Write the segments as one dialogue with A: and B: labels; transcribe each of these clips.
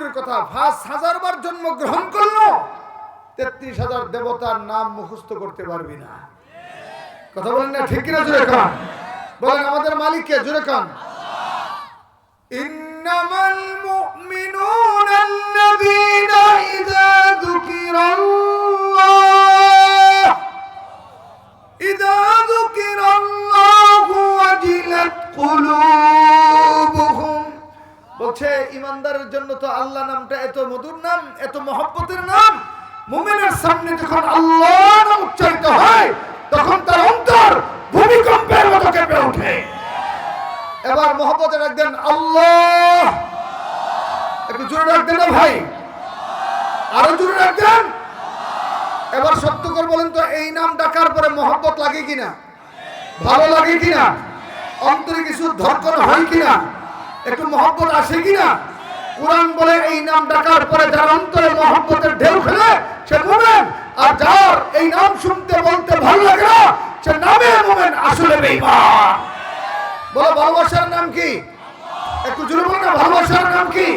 A: দূরের কথা ৫,০০০ বার জন্মগ্রহণ করলো ৩৩,০০০ দেবতার নাম মুখস্থ করতে পারবি না। কথা বলেন না ঠিক কিনা? জোরে কান বলেন আমাদের মালিক কে? জোরে কান। ইন্নামাল মুমিনুনা আল্লাযীনা ইযা যুকিরাল্লাহু ওয়াজিলাত কুলুবুহুম। বলছে ইমানদারের জন্য তো আল্লাহ নামটা এত মধুর নাম, এত মহব্বতের নাম। মুমিনের সামনে যখন আল্লাহ নাম উচ্চারিত হয় তখন তার অন্তর ভূমিকম্পের মতো কেঁপে ওঠে। এবার মহব্বতে রাখবেন আল্লাহ, একটু জোরে রাখবেন না ভাই, আরো জোরে রাখবেন। এবার সত্য করে বলেন তো, এই নাম ডাকার পরে মহব্বত লাগে কিনা? ভালো লাগে কিনা? অন্তরে কিছু ধড়কন হয় কিনা? একটু মহব্বত আসে কিনা? কুরআন বলে এই নাম ডাকার পরে যার অন্তরে মহব্বতের ঢেউ খেলে সে মুমিন, আর যার এই নাম শুনতে বলতে ভালো লাগে না সে নামে মুমিন, আসলে বেঈমান। বলো ভালোবাসার নাম কি? একটু জোরে বলো না, ভালোবাসার নাম কি?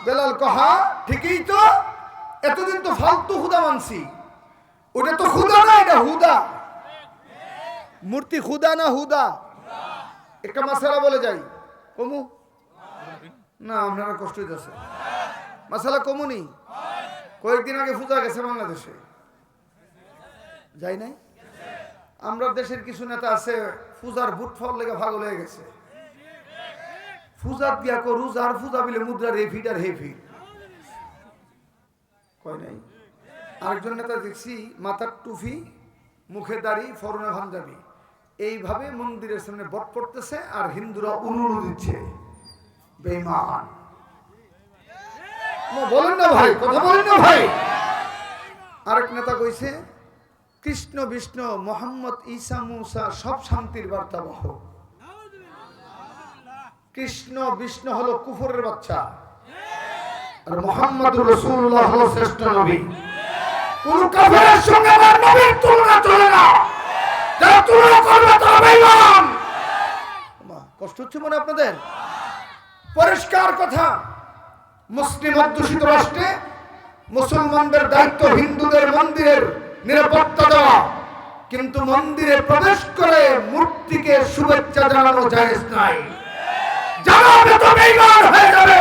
A: বেলাল কহা ঠিকই তো, এতদিন তো ফালতু খুদা মানছি। ওটা তো খুদা না, এটা হুদা। মূর্তি খুদা না হুদা? একটা মাসালা বলে যাই, কমু না আপনারা কষ্ট হইতেছে? মাসালা কমুনি। কয়েকদিন আগে পূজা গেছে বাংলাদেশে, যাই নাই? আমরা দেশের কিছু নেতা আছে পূজার বুট ফল লেগে পাগল হয়ে গেছে। পূজা দিয়া কো রোজার পূজা বিলে মুদ্রা রেফিট আর হেফিট কয় নাই। আরেকজন নেতা দেখছি মাথার টুপি, মুখে দাড়ি, ফরনে পাঞ্জাবি, এইভাবে মন্দিরের সামনে বট পড়তেছে আর হিন্দুরা উলুলু দিচ্ছে। বেঈমান। বলেন না ভাই, কথা বলেন না ভাই। আরেক নেতা কইছে কৃষ্ণ বিষ্ণু মোহাম্মদ ঈসা মুসা সব শান্তির বার্তাবহ। কৃষ্ণ বিষ্ণু হলো কুফরের বাচ্চা আর মুহাম্মদুর রাসূলুল্লাহ হলো শ্রেষ্ঠ নবী। কোন কাফেরের সঙ্গে আমার নবীর তুলনা চলে না। যারা তুলনা করবে তারা বেঈমান। কষ্ট হচ্ছে মনে আপনাদের? পরিষ্কার কথা, মুসলিম অধ্যুষিত রাষ্ট্রে মুসলমানদের দায়িত্ব হিন্দুদের মন্দিরের নিরাপত্তা দেওয়া, কিন্তু মন্দিরে প্রবেশ করে মূর্তিকে শুভেচ্ছা জানানো জায়েজ নাই। জানাবে তো বেঈমান হয়ে যাবে।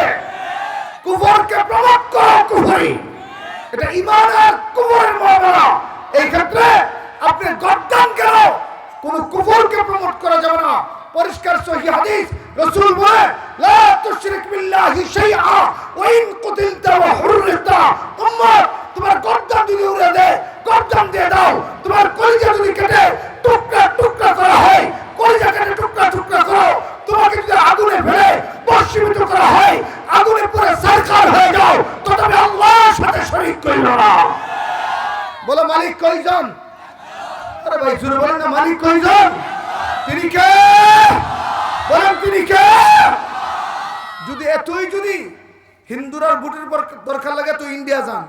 A: কুফরকে প্রমোট করো, কুফরি, এটা ঈমান আর কুফরের মুআমালা। এই ক্ষেত্রে আপনি গর্দান কেন? কোন কুফরকে প্রমোট করা যাবে না। পরিষ্কার সহিহ হাদিস, রাসূল বলে লা তুশরিক বিল্লাহি শাইআ ওয়া ইন কুতিলতা ওয়া হুররিতা। উম্মত, তোমার গর্দান যদি উড়ে দেয়, গর্দান দিয়ে দাও। তোমার কলিজা যদি কেটে টুকরা টুকরা করা হয়, কলিজা কেটে টুকরা টুকরা করো। তোমাকে যদি আগুনে ফেলে ভস্মীভূত করা হয়, আগুনে পুরো সরকার হয়ে যাও, তবে আল্লাহর সাথে শরীক করিও না। বলো মালিক কয়জন? আরে ভাই জোরে বলেন না, মালিক কয়জন? তিনি কে? বলেন তিনি কে? যদি এতই যদি হিন্দুরার ভোটের দরকার লাগে তো ইন্ডিয়া যান।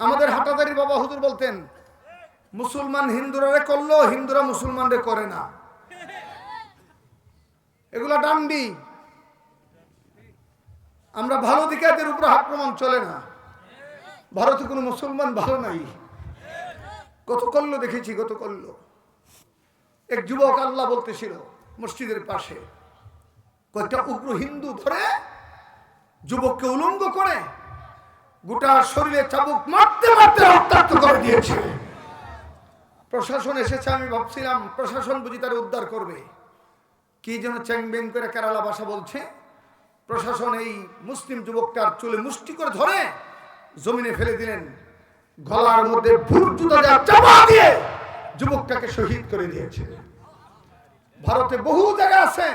A: আমাদের হাটাদারি বাবা হুজুর বলতেন মুসলমান হিন্দুরা করলো, হিন্দুরা মুসলমানরে করে না। এগুলা ডান্ডি। আমরা ভালো দিকে এদের উপর আক্রমণ চলে না। ভারতে কোনো মুসলমান ভালো নাই। কত করলো দেখেছি, কত করলো। এক যুবক আল্লাহ বলতেছিল মসজিদের পাশে, কয়েকটা উগ্র হিন্দু ধরে যুবককে উলঙ্গ করে গোটা শরীরে চাবুক মারতে মারতে রক্তাক্ত করে দিয়েছে। প্রশাসন এসেছে, আমি ভাবছিলাম প্রশাসন বুঝি তারা উদ্ধার করবে। কি যেন চ্যাংবেং করে কেরালা ভাষা বলছে। প্রশাসন এই মুসলিম যুবকটার চুলে মুষ্টি করে ধরে জমিনে ফেলে দিলেন। গলার মধ্যে ভুর জুতা চাপা দিয়ে যুবকটাকে শহীদ করে দিয়েছে। ভারতে বহু জায়গা আছে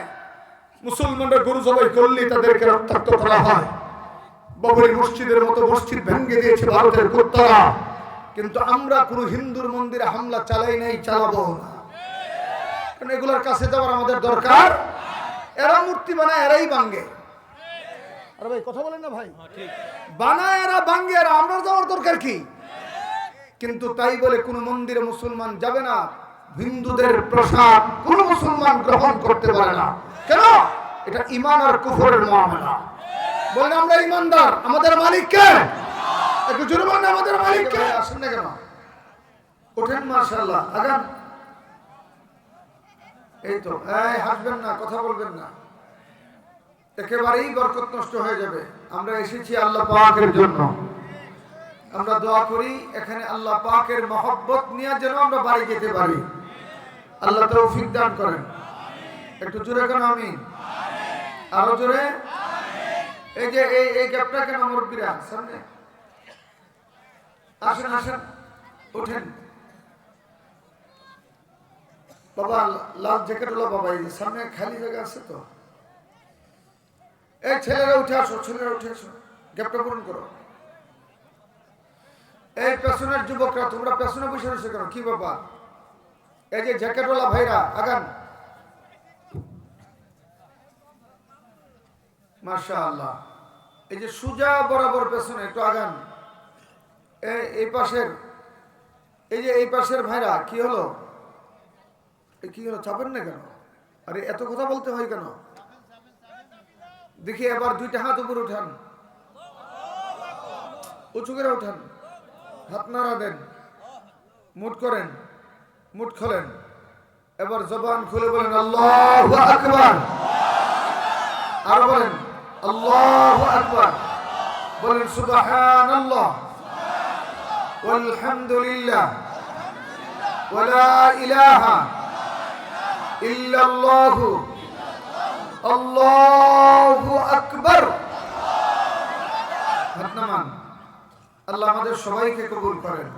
A: মুসলমানরা গরু জবাই করলে তাদেরকে রক্তাক্ত করা হয়। বাবরি মসজিদের মতো মসজিদ ভেঙে দিয়েছে ভারতের কুত্তারা, কিন্তু আমরা কোন হিন্দুর মন্দিরে হামলা চালাই নাই, চালাবো না। কারণ এগুলোর কাছে যাওয়ার আমাদের দরকার। এরা মূর্তি বানায়, এরাই ভাঙ্গে। আরে ভাই কথা বলেন না ভাই, বানায় এরা ভাঙ্গে, এরা আমরা যাওয়ার দরকার কি? কিন্তু তাই বলে কোন মন্দিরে মুসলমান যাবে না, হিন্দুদের প্রসাদ কোন মুসলমান গ্রহণ করতে পারে না। কেন? এটা ঈমান আর কুফরের মুআমালা। বলেন আমরা ইমানদার। আমাদের মালিক কে? একটু জোরে বলেন আমাদের মালিক কে? আসেন না কেন? ওঠেন মাশাআল্লাহ, আগান। এই তো, এই হাসবেন না, কথা বলবেন না, একেবারেই বরকত নষ্ট হয়ে যাবে। আমরা এসেছি আল্লাহ পাকের জন্য। আমরা দোয়া করি এখানে আল্লাহ পাকের মহব্বত নিয়ে যেন আমরা বাড়ি যেতে পারি। আল্লাহ তৌফিক দান করেন। একটু জোরে কেন আমিন? আরো জোরে। এই যে এই গ্যাপটা কেন মুরব্বীরা সামনে আসেন, আসেন, ওঠেন। বাবা লাল জ্যাকেট হলো বাবা, এই সামনে খালি জায়গা আছে তো। এই ছেলেরা উঠে আসো, ছেলেরা উঠে আসো, গ্যাপটা পূরণ করো। এই পেছনের যুবকরা তোমরা পেছনে বসে রয়েছে কেন? কি বাবা? এই যে জ্যাকেটওয়ালা ভাইরা আগান। মাশাআল্লাহ। এই যে সুজা বরাবর পেছনে একটু আগান। এই পাশের, এই যে এই পাশের ভাইরা কি হলো? কি হলো? চাপেন না কেন? আরে এত কথা বলতে হয় কেন? দেখি এবার দুইটা হাত উপরে উঠান, উঁচু করে উঠান, হাত নাড়া দেন, মুট করেন, মুট খোলেন। এবার জবান খুলে বলেন আল্লাহু আকবার। আর বলেন আল্লাহু আকবার। বলেন সুবহানাল্লাহ ওয়ালহামদুলিল্লাহ ওয়া লা ইলাহা ইল্লাল্লাহু আল্লাহু আকবার। হাত নামান। আল্লাহ আমাদের সবাইকে কবুল করেন।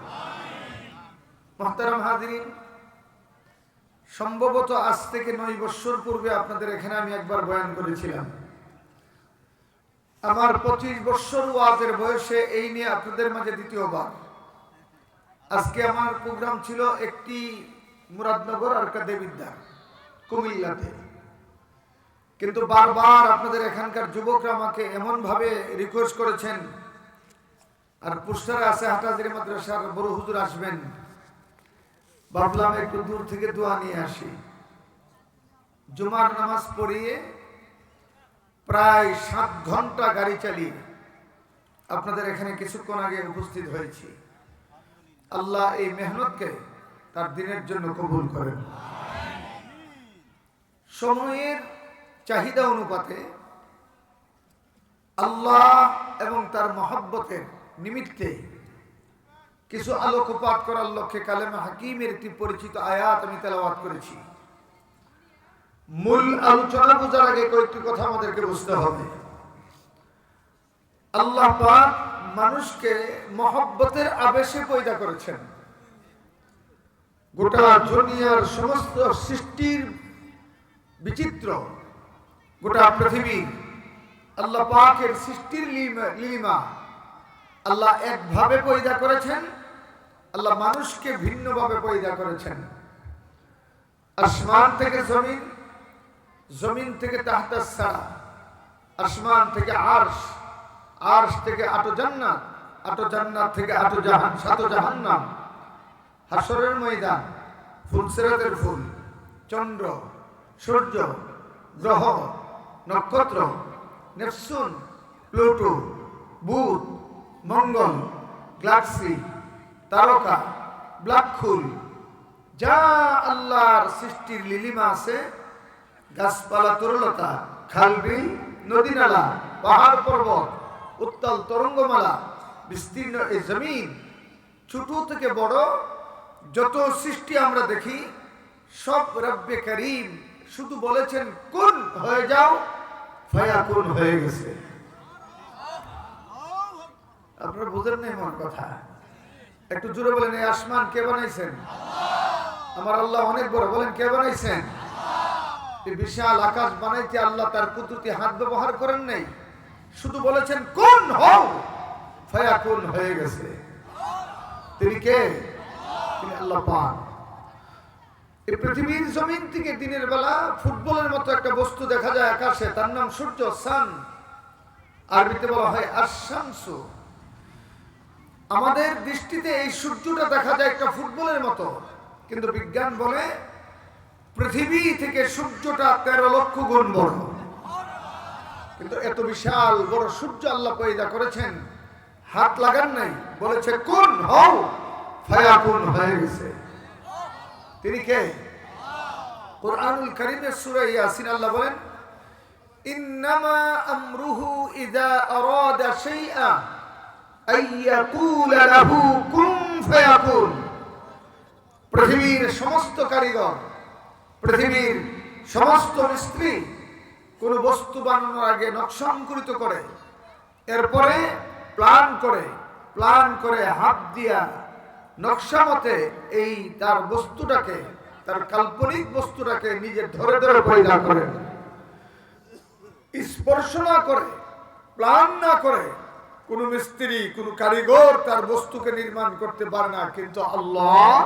A: মুহতারাম হাজিরিন, সম্ভবত আজ থেকে 9 বছর পূর্বে আপনাদের এখানে আমি একবার বয়ান করেছিলাম। আমার 25 বছর ওয়াজের বয়সে এই নিয়ে আপনাদের মাঝে দ্বিতীয়বার। আজকে আমার প্রোগ্রাম ছিল একটি মুরাদনগর আর একটা দেবিদ্বার কুমিল্লাতে, কিন্তু বারবার আপনাদের এখানকার যুবকরা আমাকে এমন ভাবে রিকোয়েস্ট করেছেন, আর পোস্টারে আছে হাটাজারি মাদ্রাসার বড় হুজুর আসবেন। ভাবলাম একটু দূর থেকে দোয়া নিয়ে আসি। জুমার নামাজ পড়িয়ে প্রায় 7 ঘন্টা গাড়ি চালিয়ে আপনাদের এখানে কিছুক্ষণ আগে উপস্থিত হয়েছি। আল্লাহ এই মেহনতকে তার দিনের জন্য কবুল করেন। সময়ের চাহিদা অনুপাতে আল্লাহ এবং তার মহব্বতের নিমিত্তে কিছু আলোকপাত করার লক্ষ্যে কালেমা হাকিমের একটি পরিচিত আয়াত আমি তেলাওয়াত করেছি। মূল আলোচনা বোঝার আগে কয়েকটি কথা আমাদেরকে বুঝতে হবে। আল্লাহ পাক মানুষকে মহব্বতের আবেশে পয়দা করেছেন। গোটা দুনিয়ার সমস্ত সৃষ্টির বিচিত্র, গোটা পৃথিবী আল্লাহ পাকের সৃষ্টির লীলিমা। আল্লাহ একভাবে পয়দা করেছেন, আল্লাহ মানুষকে ভিন্নভাবে পয়দা করেছেন। আসমান থেকে জমিন, জমিন থেকে তাহতাস সারা, আসমান থেকে আরশ, আরশ থেকে 8 জান্নাত, 8 জান্নাত থেকে 8 জাহান, 7 জাহান্নাম, হাসরের ময়দান, ফুলসিরাতের ফুল, চন্দ্র, সূর্য, গ্রহ, নক্ষত্র, নেপচুন, প্লুটো, বুধ, মঙ্গল, গ্যালাক্সি, তারকা, ব্ল্যাক হোল, যা আল্লাহর সৃষ্টির লীলিমা আছে, গাছপালা, তরুলতা, খালবিল, নদী নালা, পাহাড় পর্বত, উত্তাল তরঙ্গমালা, বিস্তীর্ণ এই জমিন, ছোট থেকে বড় যত সৃষ্টি আমরা দেখি, সব রব্বে করিম শুধু বলেছেন কুন হয়ে যাও, ফায়াকুন হয়ে গেছে। আপনারা বুঝেন না এমন কথা? একটু জোরে বলেন, এই আসমান কে বানাইছেন? আমার আল্লাহ অনেক বড়। বলেন কে বানাইছেন? এই বিশাল আকাশ বানাইতে আল্লাহ তার কুদরতি হাত ব্যবহার করেন নাই, শুধু বলেছেন কুন হও, ফায়াকুন হয়ে গেছে। তিনি কে? তিনি আল্লাহ পাক। এই পৃথিবীর জমিন থেকে দিনের বেলা ফুটবলের মতো একটা বস্তু দেখা যায় আকাশে, তার নাম সূর্য, সান। আরবিতে বলা হয় আশ-শামসু। আমাদের দৃষ্টিতে এই সূর্যটা দেখা যায় একটা ফুটবলের মতো, কিন্তু বিজ্ঞান বলে পৃথিবী থেকে সূর্যটা 13 লক্ষ গুণ বড়। কিন্তু এত বিশাল বড় সূর্য আল্লাহ পয়দা করেছেন, হাত লাগান নাই, বলেছে কুন হও, ফায়াকুন হয়ে গেছে। তিনি কে? কুরআনুল কারীমের সূরা ইয়াসিন আল্লাহ বলেন, ইন্নামা আমরুহু ইযা আরাদা শাইআ আইয়াকুলা লাহু কুন ফায়াকুন। পৃথিবীর সমস্ত কারিগর, পৃথিবীর সমস্ত মিস্ত্রি কোন বস্তু বানানোর আগে নকশা অঙ্কিত করে, এরপরে প্ল্যান করে হাত দিয়া নকশা মতে এই তার বস্তুটাকে, তার কাল্পনিক বস্তুটাকে নিজে ধরে ধরে পয়দা করেন। স্পর্শ না করে, প্ল্যান না করে কোন মিস্ত্রি, কোন কারিগর তার বস্তুকে নির্মাণ করতে পারে না। কিন্তু আল্লাহ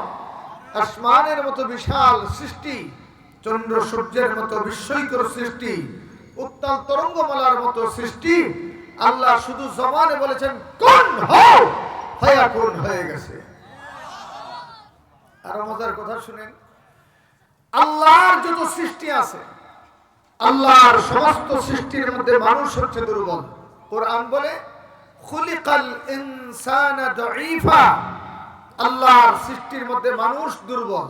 A: আসমানের মতো বিশাল সৃষ্টি, চন্দ্র সূর্যের মতো বিস্ময়কর সৃষ্টি, উত্তাল তরঙ্গমালার মতো সৃষ্টি, আল্লাহ শুধু জবানে বলেছেন কুন হও, ফায়াকুন হয়ে গেছে। আর মজার কথা শুনেন, আল্লাহর যত সৃষ্টি আছে, আল্লাহর সমস্ত সৃষ্টির মধ্যে মানুষ হচ্ছে দুর্বল। কোরআন বলে খুলিকাল ইনসানা দাঈফা, আল্লাহর সৃষ্টির মধ্যে মানুষ দুর্বল।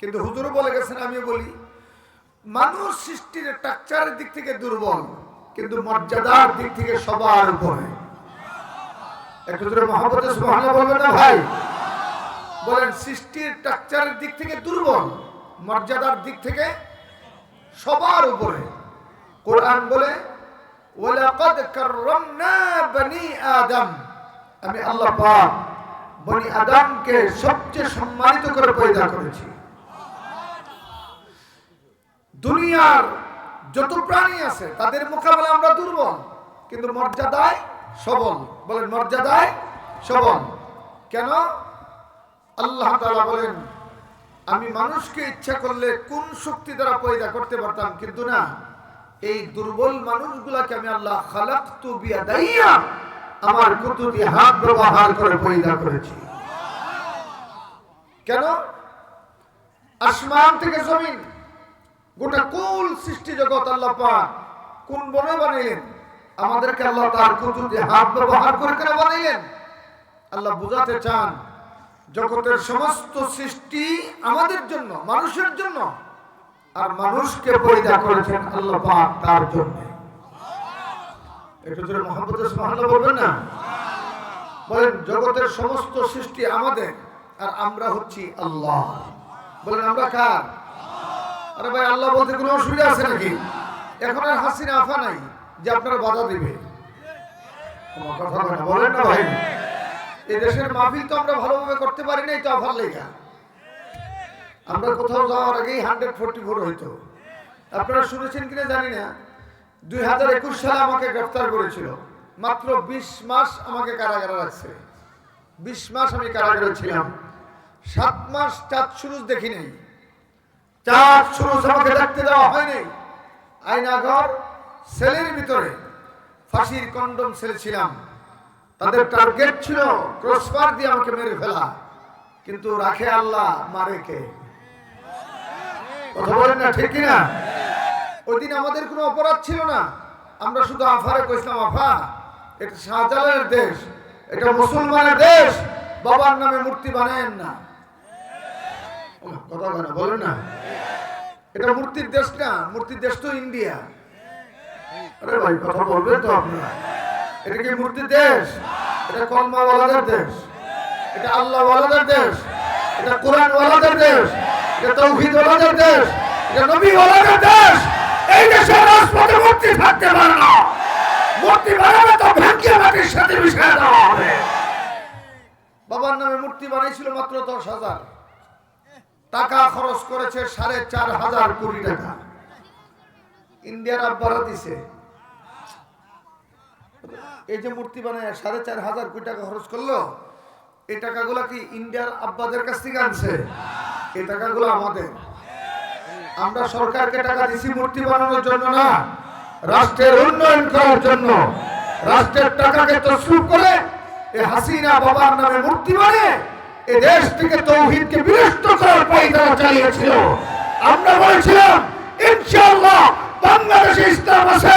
A: কিন্তু হুজুর বলে গেছেন, আমি বলি মানুষ সৃষ্টির স্ট্রাকচারের দিক থেকে দুর্বল, কিন্তু মর্যাদার দিক থেকে সবার উপরে। একটু জোরে মহব্বতে সুবহানাল্লাহ বলবেন না ভাই? বলেন, সৃষ্টির স্ট্রাকচারের দিক থেকে দুর্বল, মর্যাদার দিক থেকে সবার উপরে। কোরআন বলে ওয়ালাকাদ কাররামনা বনি আদম, আমি আল্লাহ পাক বনি আদমকে সবচেয়ে সম্মানিত করে পয়দা করেছি। দুনিয়ার যত প্রাণী আছে তাদের মোকাবেলায় আমরা দুর্বল, কিন্তু মর্যাদায় সবল। বলেন, মর্যাদায় সবল। কেন? আল্লাহ তাআলা বলেন, আমি মানুষকে ইচ্ছা করলে কোন শক্তি দ্বারা পয়দা করতে পারতাম, কিন্তু না, এই দুর্বল মানুষগুলাকে আমি আল্লাহ খালাকতু বিয়াদাইয়া, আমার কুদরতি হাত ব্যবহার করে পয়দা করেছি। কেন? আসমান থেকে জমিন, গোটা কুল সৃষ্টি জগৎ আল্লাহ পাক কোন বনে বানাইলেন? আমাদেরকে আল্লাহ তার কুদরতি হাত ব্যবহার করে কেন বানাইলেন? আল্লাহ বুঝাতে চান জগতের সমস্ত সৃষ্টি আমাদের জন্য, মানুষের জন্য, আর মানুষকে পয়দা করেছেন আল্লাহ পাক তার জন্য। একটু জোরে মুহাম্মদে সুবহানাল্লাহ বলবেন না? বলেন, জগতের সমস্ত সৃষ্টি আমাদের, আর আমরা হচ্ছি আল্লাহ। বলেন, আমরা কার? আরে ভাই, আল্লাহ বলতে কোনো অসুবিধা আছে নাকি? এখন আর হাসিনা আফা নাই যে আপনারা বাধা দিবে। কথা বলেন না ভাই? এই দেশের মাহফিল তো আমরা ভালোভাবে করতে পারি নাই, তো আফার লেখা। আমরা কোথাও যাওয়ার আগেই 144 হইতো। আপনারা শুনেছেন কিনা জানি না, 2021 সালে আমাকে গ্রেফতার করেছিল। মাত্র 20 মাস আমাকে কারাগারে রাখছে। 20 মাস আমি কারাগারে ছিলাম। 7 মাস চাঁদ সুরুজ দেখি নাই। চাঁদ সুরুজ আমাকে দেখতে দেওয়া হয়নি। আয়নাঘর সেলের ভিতরে ফাঁসির কন্ডম সেলে ছিলাম। তাদের টার্গেট ছিল ক্রসফার দিয়ে আমাকে মেরে ফেলা, কিন্তু রাখে আল্লাহ, মারে কে? কথা বলেন না, ঠিক কিনা? ওই দিন আমাদের কোনো অপরাধ ছিল না। আমরা শুধু আফারে কইছিলাম, আফা এটা শাহজালালের দেশ, এটা মুসলমানের দেশ, বাবার নামে মূর্তি বানায়েন না। কথা বলেন না, এটা মূর্তির দেশ না, মূর্তির দেশ তো ইন্ডিয়া। আরে ভাই, কথা বলবেন তো আপনারা? এটা কি মূর্তির দেশ? এটা কলমাওয়ালাদের দেশ, এটা আল্লাহওয়ালাদের দেশ, এটা কোরআনওয়ালাদের দেশ, এটা তাওহীদওয়ালাদের দেশ, এটা নবীওয়ালাদের দেশ। এই দেশের রাজপথে মূর্তি থাকতে পারে না। মূর্তি বানাবে তো ভাঙ্গিয়ে মাটির সাথে মিশিয়ে দেওয়া হবে। বাবার নামে মূর্তি বানাইছিল মাত্র 10,000 টাকা, খরচ করেছে 4,500 কোটি টাকা। ইন্ডিয়ার আব্বারা দিছে। এই যে মূর্তি বানায় 4,500 কোটি টাকা খরচ করলো, এই টাকাগুলো কি ইন্ডিয়ার আব্বাদের কাছ থেকে আনছে? এই টাকাগুলো আমাদের। আমরা সরকারকে টাকা দিছি মূর্তি বানানোর জন্য না, রাষ্ট্রের উন্নয়ন করার জন্য। রাষ্ট্রের টাকাকে তসরুফ করে এই হাসিনা বাবার নামে মূর্তি বানিয়ে এই দেশ থেকে তাওহীদকে বিনষ্ট করার পায়তারা চালিয়েছিল। আমরা বলেছিলাম ইনশাআল্লাহ বাংলাদেশে ইসলাম আছে,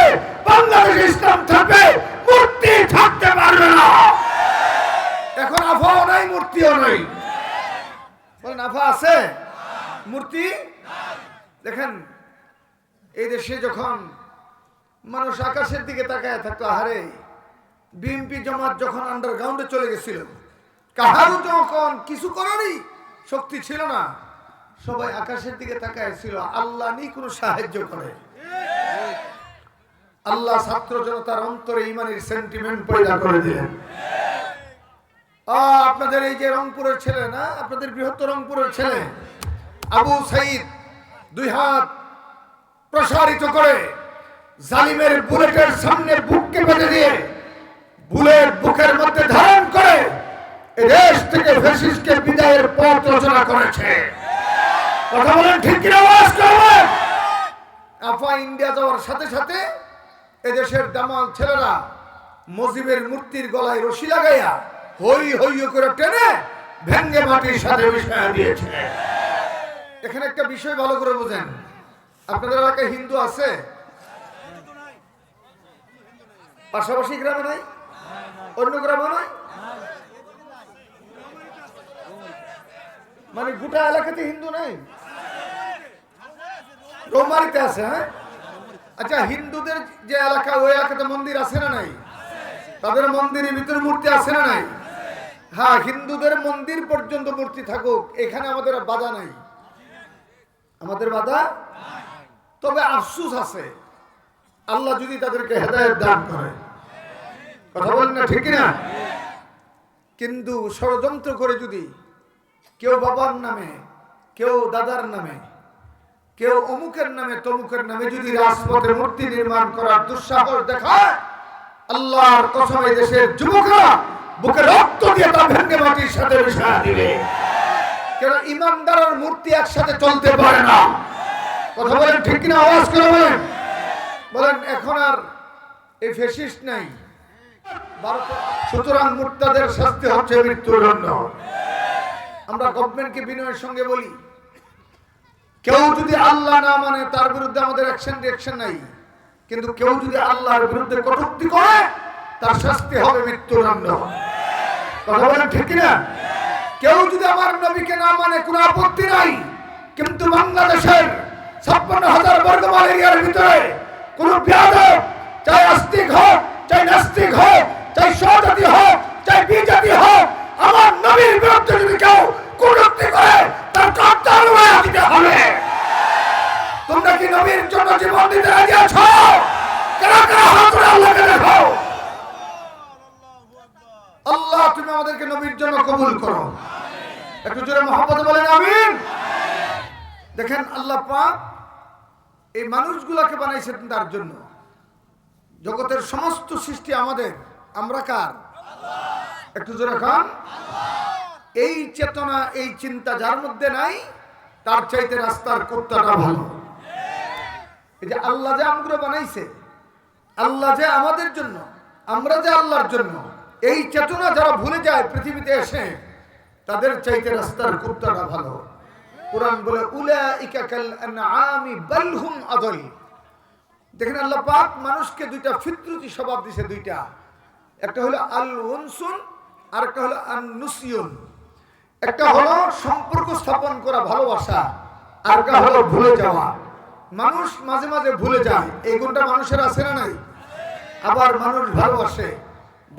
A: বাংলাদেশে ইসলাম থাকবে, মূর্তি থাকতে পারবে না। এখন আফাও নাই, মূর্তিও নাই। বলেন আফা আছে, মূর্তি দেখেন। এই দেশে যখন মানুষ আকাশের দিকে তাকায় থাকতো, আহারে বিএনপি জামাত যখন আন্ডারগ্রাউন্ডে চলে গেছিল, কাহারও যখন কিছু করারই শক্তি ছিল না, সবাই আকাশের দিকে তাকায় ছিল, আল্লাহ নেই কোনো সাহায্য করে। আল্লাহ ছাত্র জনতার অন্তরে ইমানের সেন্টিমেন্ট পয়দা করে দিলেন। আপনাদের এই যে রংপুরের ছেলে না, আপনাদের বৃহত্তর রংপুরের ছেলে আবু সাইদ 2 হাত প্রসারিত করে জালিমের বুলেটের সামনে বুককে বেঁধে দিয়ে বুলেট বুকের মধ্যে ধারণ করে এই দেশ থেকে ফ্যাসিস্টকে বিদায়ের পথ রচনা করেছে। কথা বলেন ঠিক কিনা? আওয়াজ করবেন। আফা ইন্ডিয়া যাওয়ার সাথে সাথে এদেশের দামাল ছেলেরা মুজিবের মূর্তির গলায় রশি লাগাইয়া হই হই করে টেনে ভেঙ্গে মাটির সাথে মিশিয়ে দিয়েছে। এখানে একটা বিষয় ভালো করে বুঝেন, আপনাদের এলাকায় হিন্দু আছে? পাশাপাশি গ্রামে নাই? অন্য গ্রামে নাই? মানে গোটা এলাকাতে হিন্দু নাই? রৌমারিতে আছে? হ্যাঁ, আচ্ছা, হিন্দুদের যে এলাকা ওই এলাকাতে মন্দির আছে না নাই? তাদের মন্দিরের ভিতরে মূর্তি আছে না নাই? হ্যাঁ, হিন্দুদের মন্দির পর্যন্ত মূর্তি থাকুক, এখানে আমাদের বাধা নাই, আমাদের বাধা। তবে আফসোস আছে, আল্লাহ যদি তাদেরকে হেদায়েত দান করে। কথা বলেন না ঠিক না? কিন্তু ষড়যন্ত্র করে যদি কেউ বাবার নামে, কেউ দাদার নামে, কেউ অমুকের নামে তমুকের নামে যদি রাজপথে মূর্তি নির্মাণ করার দুঃসাহস দেখায়, আল্লাহর কসম এই দেশের যুবকরা বুকে রক্ত দিয়ে তা ভেঙে মাটির সাথে মিশিয়ে দিবে। কারণ ইমানদার আর মূর্তি একসাথে চলতে পারে না। কথা বলেন ঠিক কিনা? আওয়াজ করে বলেন। বলেন এখন আর এই ফ্যাসিস্ট নাই, সুতরাং মুর্তাদের শাস্তি হচ্ছে মৃত্যুদণ্ড। আমরা গভর্নমেন্টকে বিনয়ের সঙ্গে বলি, কেউ যদি আল্লাহ না মানে তার বিরুদ্ধে আমাদের অ্যাকশন নাই, কিন্তু কেউ যদি আল্লাহর বিরুদ্ধে কটূক্তি করে তার শাস্তি হবে মৃত্যুদণ্ড। কথা বলেন ঠিক কিনা? কেউ যদি আমার নবীকে না মানে কোনো আপত্তি নাই, কিন্তু বাংলাদেশের 56,000 বর্গ মাইল এরিয়ার ভিতরে কোন বেয়াদব, চাই আস্তিক হোক, চাই নাস্তিক হোক, চাই স্বজাতি হোক, চাই বিজাতি হোক, আমার নবীর বিরুদ্ধে যদি কেউ কটূক্তি করে তার কাঁটার উড়াইয়া দিতে হবে। তোমরা কি নবীর জন্য জীবন দিতে রাজি আছো? কারা কারা হাত তুলে আল্লাহকে দেখো। আল্লাহ তুমি আমাদেরকে নবীর জন্য কবুল করো। একটু জোরে মহব্বত বলেন আমিন। দেখেন আল্লাহ পাক এই মানুষগুলোকে বানাইছেন তার জন্য। জগতের সমস্ত সৃষ্টি আমাদের, আমরা কার? একটু জোরে খান। এই চেতনা, এই চিন্তা যার মধ্যে নাই, তার চাইতে রাস্তার কুত্তাটা ভালো। এই যে আল্লাহ যে আমগুলো বানাইছে, আল্লাহ যে আমাদের জন্য, আমরা যে আল্লাহর জন্য, এই চেতনা যারা ভুলে যায় পৃথিবীতে এসে, তাদের চাইতে রাস্তার কুত্তাটা ভালো। কোরআন বলে উলাইকা কাল আনআমি বাল হুম আযাল। দেখেন আল্লাহ পাক মানুষকে দুইটা ফিতরতি স্বভাব দিয়েছে, দুইটা। একটা হলো আল উনসুন, আর একটা হলো আন নুসিয়ুন। একটা হলো সম্পর্ক স্থাপন করা, ভালোবাসা, আর একটা হলো ভুলে যাওয়া। মানুষ মাঝে মাঝে ভুলে যায়, এই গুণটা মানুষের আছে না নাই? আবার মানুষ ভালোবাসে,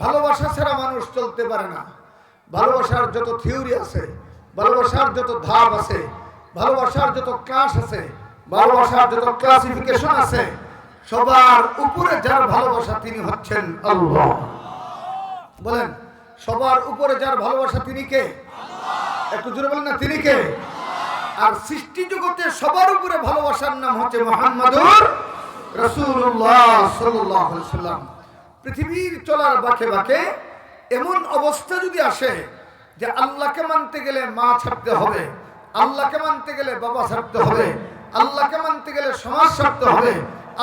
A: ভালোবাসা ছাড়া মানুষ চলতে পারে না। ভালোবাসার যত থিওরি আছে, ভালোবাসার যত ধাপ আছে, ভালোবাসার যত ক্লাস আছে, ভালোবাসার যত ক্লাসিফিকেশন আছে, সবার উপরে যার ভালোবাসা তিনি হচ্ছেন আল্লাহ। বলেন সবার উপরে যার ভালোবাসা তিনি কে? একটু জোরে বলেন না, তিনি কে? আর সৃষ্টি জগতে সবার উপরে ভালোবাসার নাম হচ্ছে মুহাম্মাদুর রাসূলুল্লাহ সাল্লাল্লাহু আলাইহি ওয়াসাল্লাম। পৃথিবীর চলার বাঁকে বাঁকে এমন অবস্থা যদি আসে যে আল্লাহকে মানতে গেলে মা ছাড়তে হবে, আল্লাহকে মানতে গেলে বাবা ছাড়তে হবে, আল্লাহকে মানতে গেলে সমাজ ছাড়তে হবে,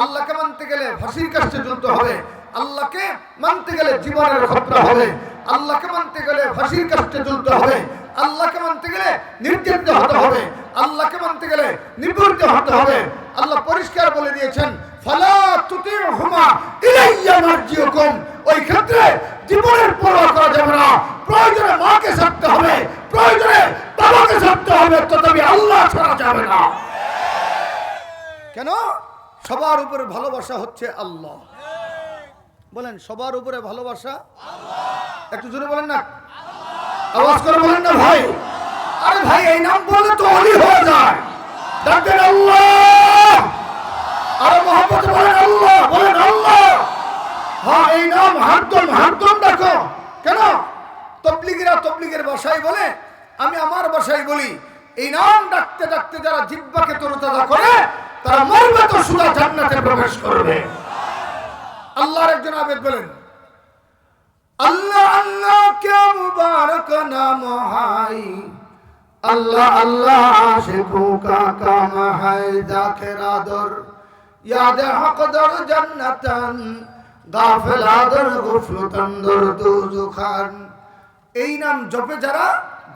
A: আল্লাহকে মানতে গেলে ফাঁসির কাছে ঝুলতে হবে, আল্লাহকে মানতে গেলে জীবনের খতরা হবে, আল্লাহকে মানতে গেলে ফাঁসির কাছে ঝুলতে হবে, আল্লাহকে মানতে গেলে নির্যাতিত হতে হবে, আল্লাহকে মানতে গেলে নিপীড়িত হতে হবে। আল্লাহ পরিষ্কার বলে দিয়েছেন ফালা তুতিউহুমা ইলাইয়া মারজিউকুম। ওই ক্ষেত্রে জীবনের পরোয়া করা যাবে না। প্রয়োজনে মাকে ছাড়তে হবে, প্রয়োজনে বাবাকে ছাড়তে হবে, তথাপি আল্লাহ ছাড়া যাবে না। কেন? সবার উপরে ভালোবাসা হচ্ছে আল্লাহ। বলেন সবার উপরে ভালোবাসা আল্লাহ। একটু জোরে বলেন না, আওয়াজ করে বলেন না ভাই। আরে ভাই এই নাম বললে তো ওলি হয়ে যায়। ডাকেন আল্লাহ, আরে মোহাম্মদ বলেন আল্লাহ, বলেন আল্লাহ। হ্যাঁ এই নাম হারদম ডাকো। কেন? তবলিগীরা তবলিগের ভাষায় বলে, আমি আমার ভাষায় বলি, এই নাম ডাকতে ডাকতে যারা জিহ্বাকে তরতাজা করে তারা মরবে তো সুদা জান্নাতে প্রবেশ করবে। আল্লাহর একজন আবেদ বলেন, আল্লাহ আল্লাহ কে মুবারক নাম হাই, আল্লাহ আল্লাহ আশিকু কা কাম হাই, জাকের আদর ইয়াদ হক দর জান্নাতান, গাফিল আদর গুফলতান দর দুজখান। এই নাম জপে যারা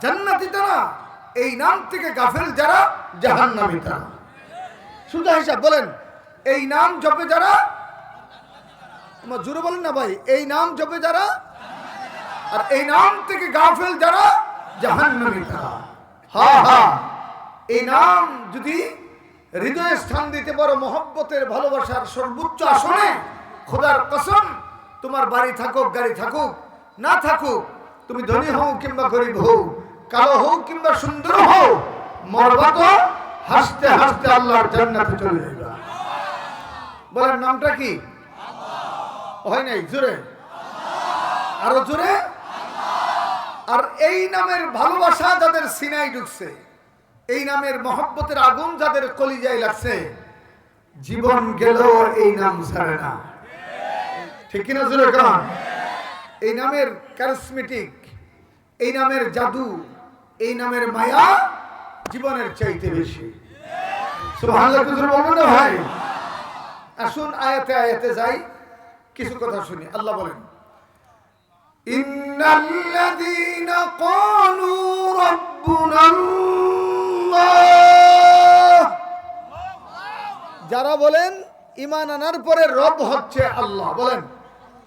A: জান্নাতি তারা, এই নাম থেকে গাফিল যারা জাহান্নামী তারা। সুদা হিসাব বলেন, এই নাম জপে যারা, আমার জোরে বলেন না ভাই, এই নাম জপে যারা, আর এই নাম থেকে গাফিল যারা জাহান্নামী তারা। হ্যাঁ হ্যাঁ, এই নাম যদি হৃদয়ে স্থান দিতে পারো মহব্বতের ভালোবাসার সর্বোচ্চ আসনে, খোদার কসম তোমার বাড়ি থাকুক গাড়ি থাকুক না থাকুক, তুমি ধনী হও কিংবা গরিব হও, কালো হও কিংবা সুন্দর হও, মরবা তো হাসতে হাসতে আল্লাহর জান্নাতে চলে যাবে। বলেন নামটা কি? হয় নাই জোরে, আরো জোরে। আর এই নামের ভালোবাসা যাদের সিনায় ঢুকছে, এই নামের মহব্বতের আগুন যাদের কলিজায় লাগছে, জীবন গেলেও এই নাম ছাড়ে না। ঠিক কিনা জোরে কারণ এই নামের ক্যারিসমেটিক, এই নামের জাদু, এই নামের মায়া জীবনের চাইতে বেশি। সুবহানাল্লাহ বলবেন না ভাই? আসুন আয়াতে আয়াতে যাই, কিছু কথা শুনি। আল্লাহ বলেন, ইন্নাল্লাযীনা ক্বালু রাব্বুনাল্লাহ, যারা বলেন ঈমান আনার পরে রব হচ্ছে আল্লাহ। বলেন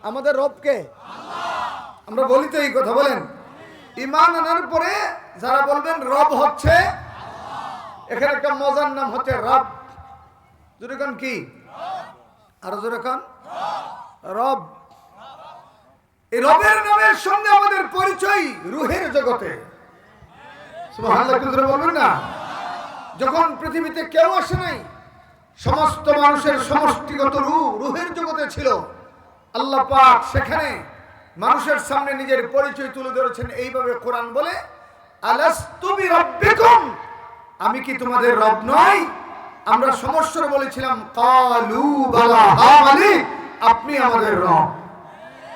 A: আমাদের রব কে? আল্লাহ। আমরা বলি তো এই কথা। বলেন ঈমান আনার পরে যারা বলবেন রব হচ্ছে আল্লাহ, এখানে একটা মজার নাম হচ্ছে রব। জোরে কোন কি? আরো জোরে কোন রব। এই রবের নামের সঙ্গে আমাদের পরিচয় রূহের জগতে। সুবহানাল্লাহ বলবেন না? যখন পৃথিবীতে কেউ আসে নাই, সমস্ত মানুষের সমষ্টিগত রূহের জগতে ছিল, আল্লাহ পাক সেখানে মানুষের সামনে নিজের পরিচয় তুলে ধরেছেন এইভাবে। কোরআন বলে, আলাস্তু বিরাব্বিকুম, আমি কি তোমাদের রব নই? আমরা সমস্যার বলেছিলাম কালু বালা, হ্যাঁ মালিক আপনি আমাদের রব।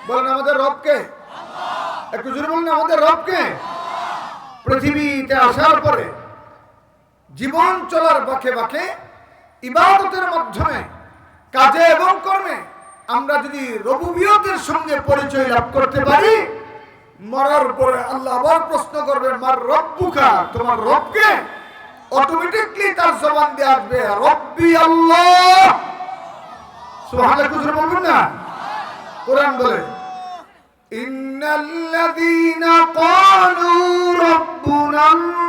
A: বলেন আমাদের রব কে? আল্লাহ। একটু জোরে বলেন আমাদের রব কে? পৃথিবীতে আসার পরে জীবন চলার বাঁকে বাঁকে ইবাদতের মাধ্যমে, কাজে এবং কর্মে আমরা যদি রবুবিয়তের সঙ্গে পরিচয় লাভ করতে পারি, মরার পরে আল্লাহ আবার প্রশ্ন করবেন, মার রব্বুকা, তোমার রব কে? অটোমেটিকলি তার জবান দিয়ে আসবে রব্বি আল্লাহ। সুবহানাল্লাহ বলবেন না? কোরআন বলে, ইন্নাল্লাযীনা ক্বালু রাব্বুনাল্লাহ,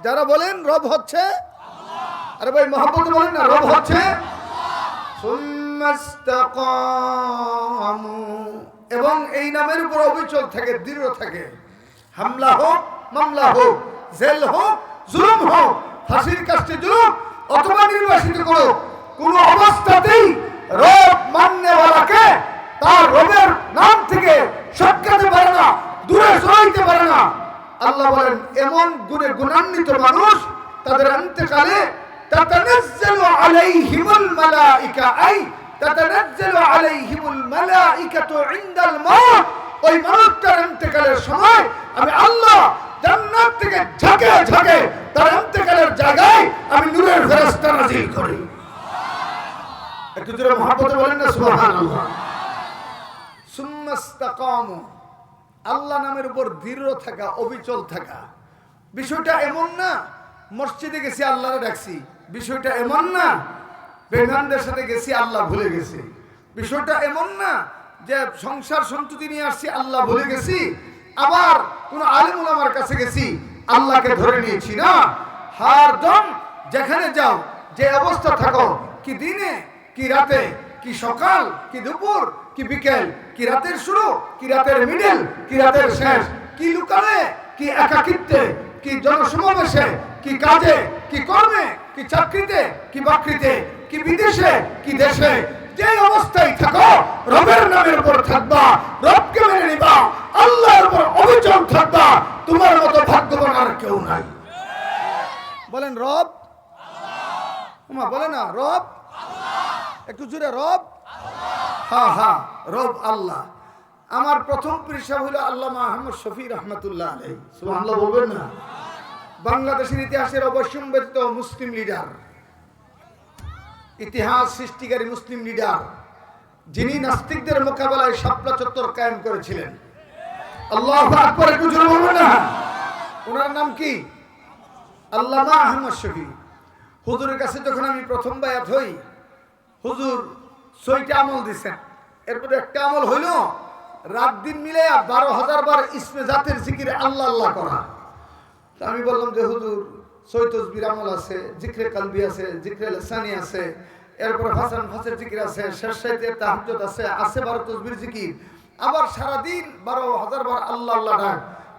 A: যারা বলেন রব হচ্ছে আল্লাহ। আরে ভাই মহব্বত বলেন না, রব হচ্ছে আল্লাহ। সুম্মাস্তাকামু, এবং এই নামের উপর অবিচল থাকে, দৃঢ় থাকে। হামলা হোক, মামলা হোক, জেল হোক, জুলুম হোক, ফাঁসির কাস্টে জুলুম অথবা নির্বাসিত করুক, কোন অবস্থাতেই রব মাননেওয়ালাকে তার রবের নাম থেকে সটকাতে পারে না, দূরে সরাইতে পারে না। আল্লাহ বলেন, এমন গুণে গুণান্বিত মানুষ, তাদের অন্তকালে তাতানাজ্জালু আলাইহিমুল মালাইকা, আই তাতানাজ্জালু আলাইহিমুল মালাইকাতু ইনদাল মাউত, ওই মানুষটার অন্তকালের সময় আমি আল্লাহ জান্নাত থেকে ঝাঁকে ঝাঁকে তার অন্তকালের জায়গায় আমি নূরের ফেরেশতা নাযিল করি। একটু জোরে মহব্বতে বলেন না সুবহানাল্লাহ। সুম্মাস্তাকামু, আল্লাহ নামের উপর দৃঢ় থাকা, অবিচল থাকা। বিষয়টা এমন না মসজিদে গেছি আল্লাহরে ডাকছি, বিষয়টা এমন না বেঈমানদের সাথে গেছি, আল্লাহ ভুলে গেছি। বিষয়টা এমন না যে সংসার সন্ততি নিয়ে আসছি, আল্লাহ ভুলে গেছি, আবার কোন আলেম ওলামার কাছে গেছি, আল্লাহকে ধরে নিয়েছি না। হরদম যেখানে যাও, যে অবস্থা থাকো, কি দিনে কি রাতে, কি সকাল কি দুপুর কি বিকেল, কি রাতের শুরু কি রাতের মিডল কি রাতের শেষ, কি লুকালে কি একাকিত্বে, কি জনসমাবেশে, কি কাজে কি কর্মে, কি চাকরিতে কি বাকরিতে, কি বিদেশে কি দেশে, যে অবস্থায় থাকো রবের নামের উপর থাকবা, রবকে মেনে নিবা, আল্লাহর উপর অবিচল থাকবা। তোমার মতো ভাগ্যবান আর কেউ নাই। বলেন রব আল্লাহ, বলে না রব আল্লাহ, একটু জোরে রব আল্লাহ। হ্যাঁ হ্যাঁ, রব আল্লাহ। আমার প্রথম পৃষ্ঠা হলো আল্লামা আহমদ শফি রহমাতুল্লাহ আলাইহি, সুবহানাল্লাহ বলবেন না। বাংলাদেশের ইতিহাসের অবশ্যম্বিত মুসলিম লিডার, ইতিহাস সৃষ্টিকারী মুসলিম লিডার, যিনি নাস্তিকদের মোকাবেলায় শাপলা চত্বর কায়েম করেছিলেন। আল্লাহু আকবার, একটু জোরে বলবেন না। ওনার নাম কি? আল্লামা আহমদ শফি। হুজুরের কাছে যখন আমি প্রথম বায়াত হই, হুজুর 6টা আমল দিচ্ছেন। এরপরে একটা আমল হইল রাত দিন মিলে 12,000 বার ইসমে জাতের জিকিরে আল্লাহ আল্লাহ করা। তো আমি বললাম যে হুজুর 6 তসবির আমল আছে, জিকরে কালবি আছে, জিকরে লিসানি আছে, এরপরে হাসান ফাসের জিকির আছে, শেষ সাইতে তাহাজ্জুদ আছে, 12 তসবির জিকির, আবার সারা দিন 12,000 বার আল্লাহ আল্লাহ ডাক।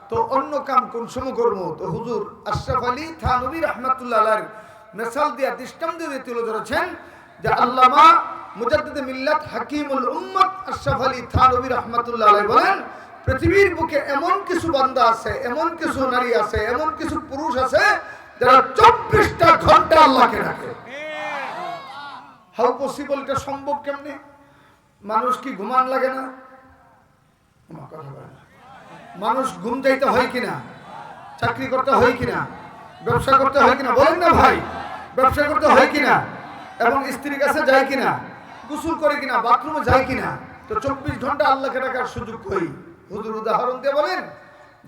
A: তো অন্য কাম কোন সময় করবো? তো হুজুর আশরাফ আলী থানভী রাহমাতুল্লাহ আলাইহির মিসাল দিয়া দৃষ্টান্ত দিয়ে তুলে ধরেছেন যে আল্লামা মুজাদ্দিদ মিল্লাত হাকিমুল উম্মত আশরাফ আলী থানভী রাহমাতুল্লাহ আলাইহি বলেন, পৃথিবীর বুকে এমন কিছু বান্দা আছে, এমন কিছু নারী আছে, এমন কিছু পুরুষ আছে যারা 24টা ঘন্টা আল্লাহকে ডাকে। How possible? এটা সম্ভব কেমনে? মানুষ কি ঘুমান লাগে না? মানুষ ঘুম যাইতে হয় কিনা, চাকরি করতে হয় কিনা, ব্যবসা করতে হয় কিনা, বলেন না ভাই, ব্যবসা করতে হয় কিনা, এবং স্ত্রীর কাছে যায় কিনা, গোসল করে কিনা, বাথরুমে যায় কিনা, তো 24 ঘন্টা আল্লাহকে ডাকার সুযোগ কই? হুজুর উদাহরণ দিয়ে বলেন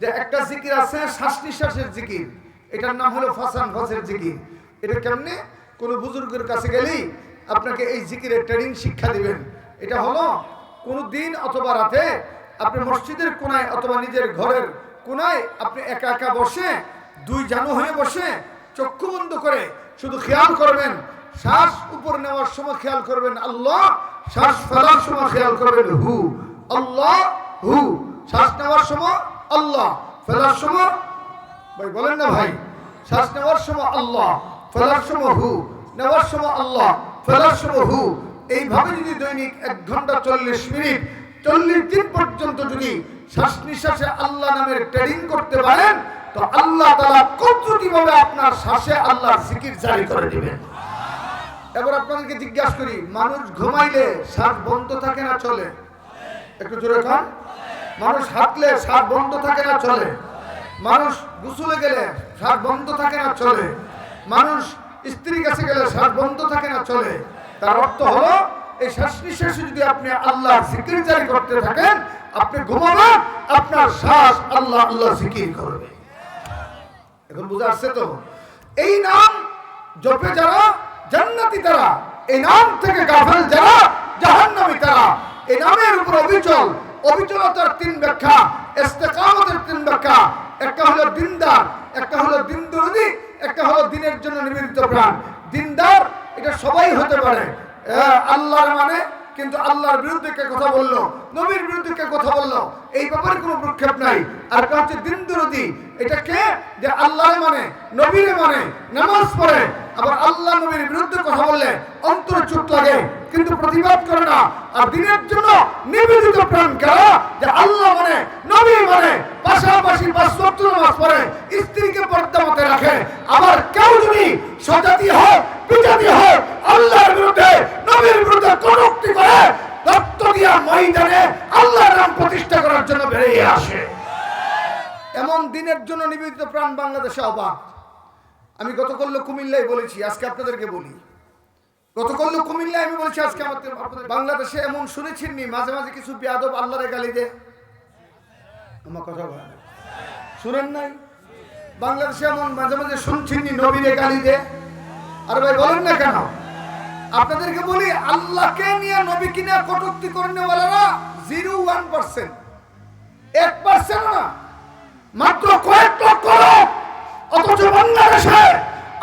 A: যে একটা জিকির আছে শ্বাস নিঃশ্বাসের জিকির, এটার নাম হলো ফাসান ফাসের জিকির। এটা কেমনে? কোন বুজুর্গের কাছে গেলেই আপনাকে এই জিকিরের ট্রেনিং শিক্ষা দিবেন। এটা হলো কোন দিন অথবা রাতে আপনি মসজিদের কোনায় অথবা নিজের ঘরের কোনায় আপনি একা একা বসে, 2 জানু হয়ে বসে, চক্ষু বন্ধ করে শুধু খেয়াল করবেন, শ্বাস উপর নেওয়ার সময় খেয়াল করবেন আল্লাহ, শ্বাস ফেলার সময় খেয়াল করবেন হু আল্লাহ হু, শ্বাস নেওয়ার সময় আল্লাহ, ফেলার সময়, ভাই বলেন না ভাই, শ্বাস নেওয়ার সময় আল্লাহ, ফেলার সময় হু, নেওয়ার সময় আল্লাহ, ফেলার সময় হু। এইভাবে যদি দৈনিক 1 ঘন্টা 40 মিনিট 40 দিন পর্যন্ত যদি শ্বাস নিঃশ্বাসে আল্লাহ নামের ট্রেনিং করতে পারেন, তো আল্লাহ তাআলা কুদরতিভাবে আপনার শ্বাসে আল্লাহর জিকির জারি করে দিবেন। এবার আপনাদেরকে জিজ্ঞাসা করি, মানুষ ঘুমাইলে শ্বাস বন্ধ থাকে না চলে? একটু জোরে কন। মানুষ হাঁটলে শ্বাস বন্ধ থাকে না চলে? মানুষ গোসলে গেলে শ্বাস বন্ধ থাকে না চলে? মানুষ স্ত্রীর কাছে গেলে শ্বাস বন্ধ থাকে না চলে? তার অর্থ হলো এই শ্বাস নিঃশ্বাসে যদি আপনি আল্লাহর জিকির জারি করতে থাকেন, আপনি ঘুমাবেন, আপনার শ্বাস আল্লাহ আল্লাহ জিকির করবে। এখন বুঝা আসছে তো? এই নাম জপে যারা জান্নাতি তারা, এই নাম থেকে গাফেল যারা জাহান্নামী তারা। এই নামের উপর অবিচল, অবিচলতার 3 ব্যাখ্যা, ইস্তেকামতের 3 ব্যাখ্যা। একটা হলো দিনদার, একটা হলো দিনদরদি, একটা হলো দিনের জন্য নিবেদিত প্রাণ। দিনদার এটা সবাই হতে পারে, আল্লাহর মানে, কিন্তু আল্লাহর বিরুদ্ধে কে কথা বললো, নবীর বিরুদ্ধে কে কথা বললো, এই ব্যাপারে কোনো প্রক্ষেপ নাই। আর একটা হচ্ছে দিনদরদি, এটা কে? যে আল্লাহ মানে, নবীর মানে, নামাজ পড়ে, আবার আল্লাহ নবীর বিরুদ্ধে কথা বললে অন্তরে চোট লাগে কিন্তু প্রতিবাদ করে না। আর দিনের জন্য নিবেদিত প্রাণ কারা? যে আল্লাহ মানে, নবী মানে, পাশাপাশি 5 ওয়াক্ত নামাজ পড়ে, স্ত্রীকে পর্দা মতে রাখে। আবার কেউ যদি স্বজাতি হয়, বিজাতি হয়, আল্লাহর বিরুদ্ধে, নবীর বিরুদ্ধে কটূক্তি করে, রক্ত দিয়া ময়দানে আল্লাহর নাম প্রতিষ্ঠা করার জন্য বেরিয়ে আসে, এমন দিনের জন্য নিবেদিত প্রাণ বাংলাদেশে অবাক। আমি গতকাল কুমিল্লায় বলেছি, আজকে আপনাদেরকে বলি। গতকাল কুমিল্লায় আমি বলেছি, আজকে আপনাদের বাংলাদেশে এমন শুনেছেননি মাঝে মাঝে কিছু বেয়াদব আল্লাহরে গালি দেয়? আমার কথা বলেন, শুনেন নাই? বাংলাদেশে এমন মাঝে মাঝে শুনছেননি নবীরে গালি দেয়? আর ভাই বলেন না কেন? আপনাদেরকে বলি, আল্লাহকে নিয়ে নবীকে নিয়ে কটূক্তি করেনওয়ালারা 0.1%, 1% না, মাত্র কয়েক লক্ষ লোক। অথচ বাংলাদেশে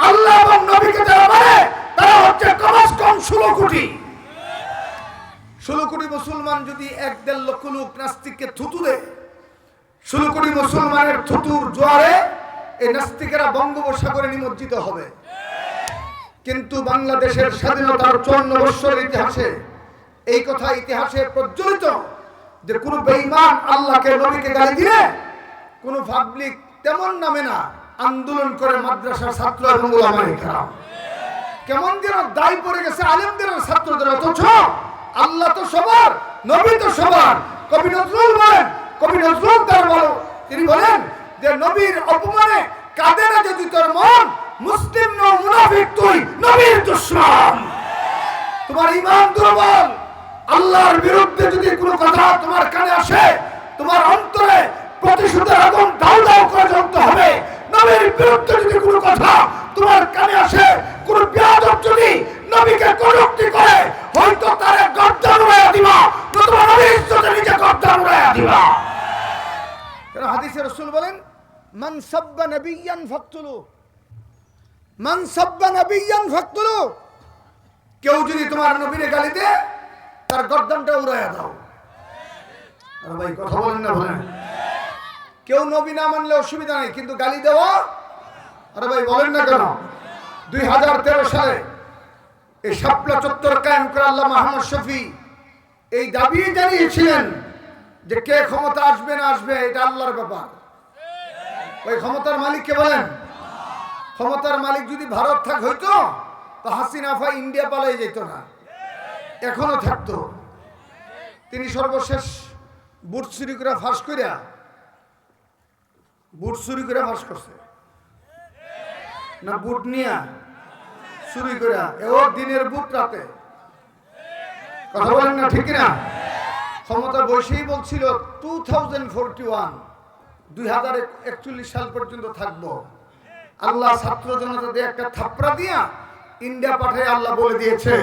A: আল্লাহ এবং নবীকে যারা মানে তারা হচ্ছে কমস কম 16 কোটি। 16 কোটি মুসলমান যদি 1-1.5 লক্ষ লোক নাস্তিককে থুতু দেয়, 16 কোটি মুসলমানের থুতুর জোয়ারে এই নাস্তিকেরা বঙ্গোপসাগরে নিমজ্জিত হবে। কিন্তু বাংলাদেশের স্বাধীনতার 54 বছরের ইতিহাসে এই কথা ইতিহাসে প্রজ্বলিত যে কোন বেঈমান আল্লাহকে নবীকে গালি দিলে কোন পাবলিক তেমন নামে না, আন্দোলন করে মাদ্রাসার ছাত্র এবং উলামায়ে কেরাম। কেমন যেন দায় পড়ে গেছে আলেমদের ছাত্রদের। অথচ আল্লাহ তো সবার, নবী তো সবার। কবি নজরুল বলেন, কবি নজরুল তার বলো, তিনি বলেন যে নবীর অপমানে কাঁদে না যদি তোর মন, মুসলিম ন মুনাফিক তুই নবীর দুশমন। তোমার ঈমান দুর্বল, আল্লাহর বিরুদ্ধে যদি কোনো কথা তোমার কানে আসে, তোমার অন্তরে প্রতিশোধের আগুন দাউ দাউ করে জ্বলতে হবে। নবীর বিরুদ্ধে যদি কোনো কথা তোমার কানে আসে, কোন বেয়াদব যদি নবীকে কটূক্তি করে, হয়তো তারে গর্দান উড়াইয়া দিবা, নতুবা নবীর ইজ্জতে নিজে গর্দান উড়াইয়া দিবা। কারণ হাদিসে রাসূল বলেন, মান সাব্বা নাবিয়্যান ফাকতুলু, মান সাব্বা নাবিয়্যান ফাকতুলু। কেউ যদি তোমার নবীরে গালি দেয়, তার গর্দানটা উড়াইয়া দাও। আর ভাই কথা বলেন না, বলেন। কেউ নবী না মানলে অসুবিধা নেই, কিন্তু গালি দেওয়া, আরে ভাই বলেন না কেন? 2013 সালে এই শাপলা চত্বর কায়েম করে আল্লাহ মুহাম্মদ শফি এই দাবি জানিয়েছিলেন যে কে ক্ষমতা আসবে না আসবে এটা আল্লাহর ব্যাপার। ওই ক্ষমতার মালিককে বলেন, ক্ষমতার মালিক যদি ভারত থাক হইতো তো হাসিনা আফা ইন্ডিয়া পালাই যেত না, এখনো থাকতো। তিনি সর্বশেষ বুট চুরি করে ফাঁস করিয়া, বুট চুরি করে ফাঁস করছে না, বুট নিয়া চুরি করে, এও দিনের বুট রাতে। কথা বলেন না, ঠিক না? ক্ষমতা বসেই বলছিল 2041 সাল পর্যন্ত থাকবো। আল্লাহ ছাত্র জনতাদের একটা থাপড়া দিয়া ইন্ডিয়া পাঠায় আল্লাহ বলে দিয়েছে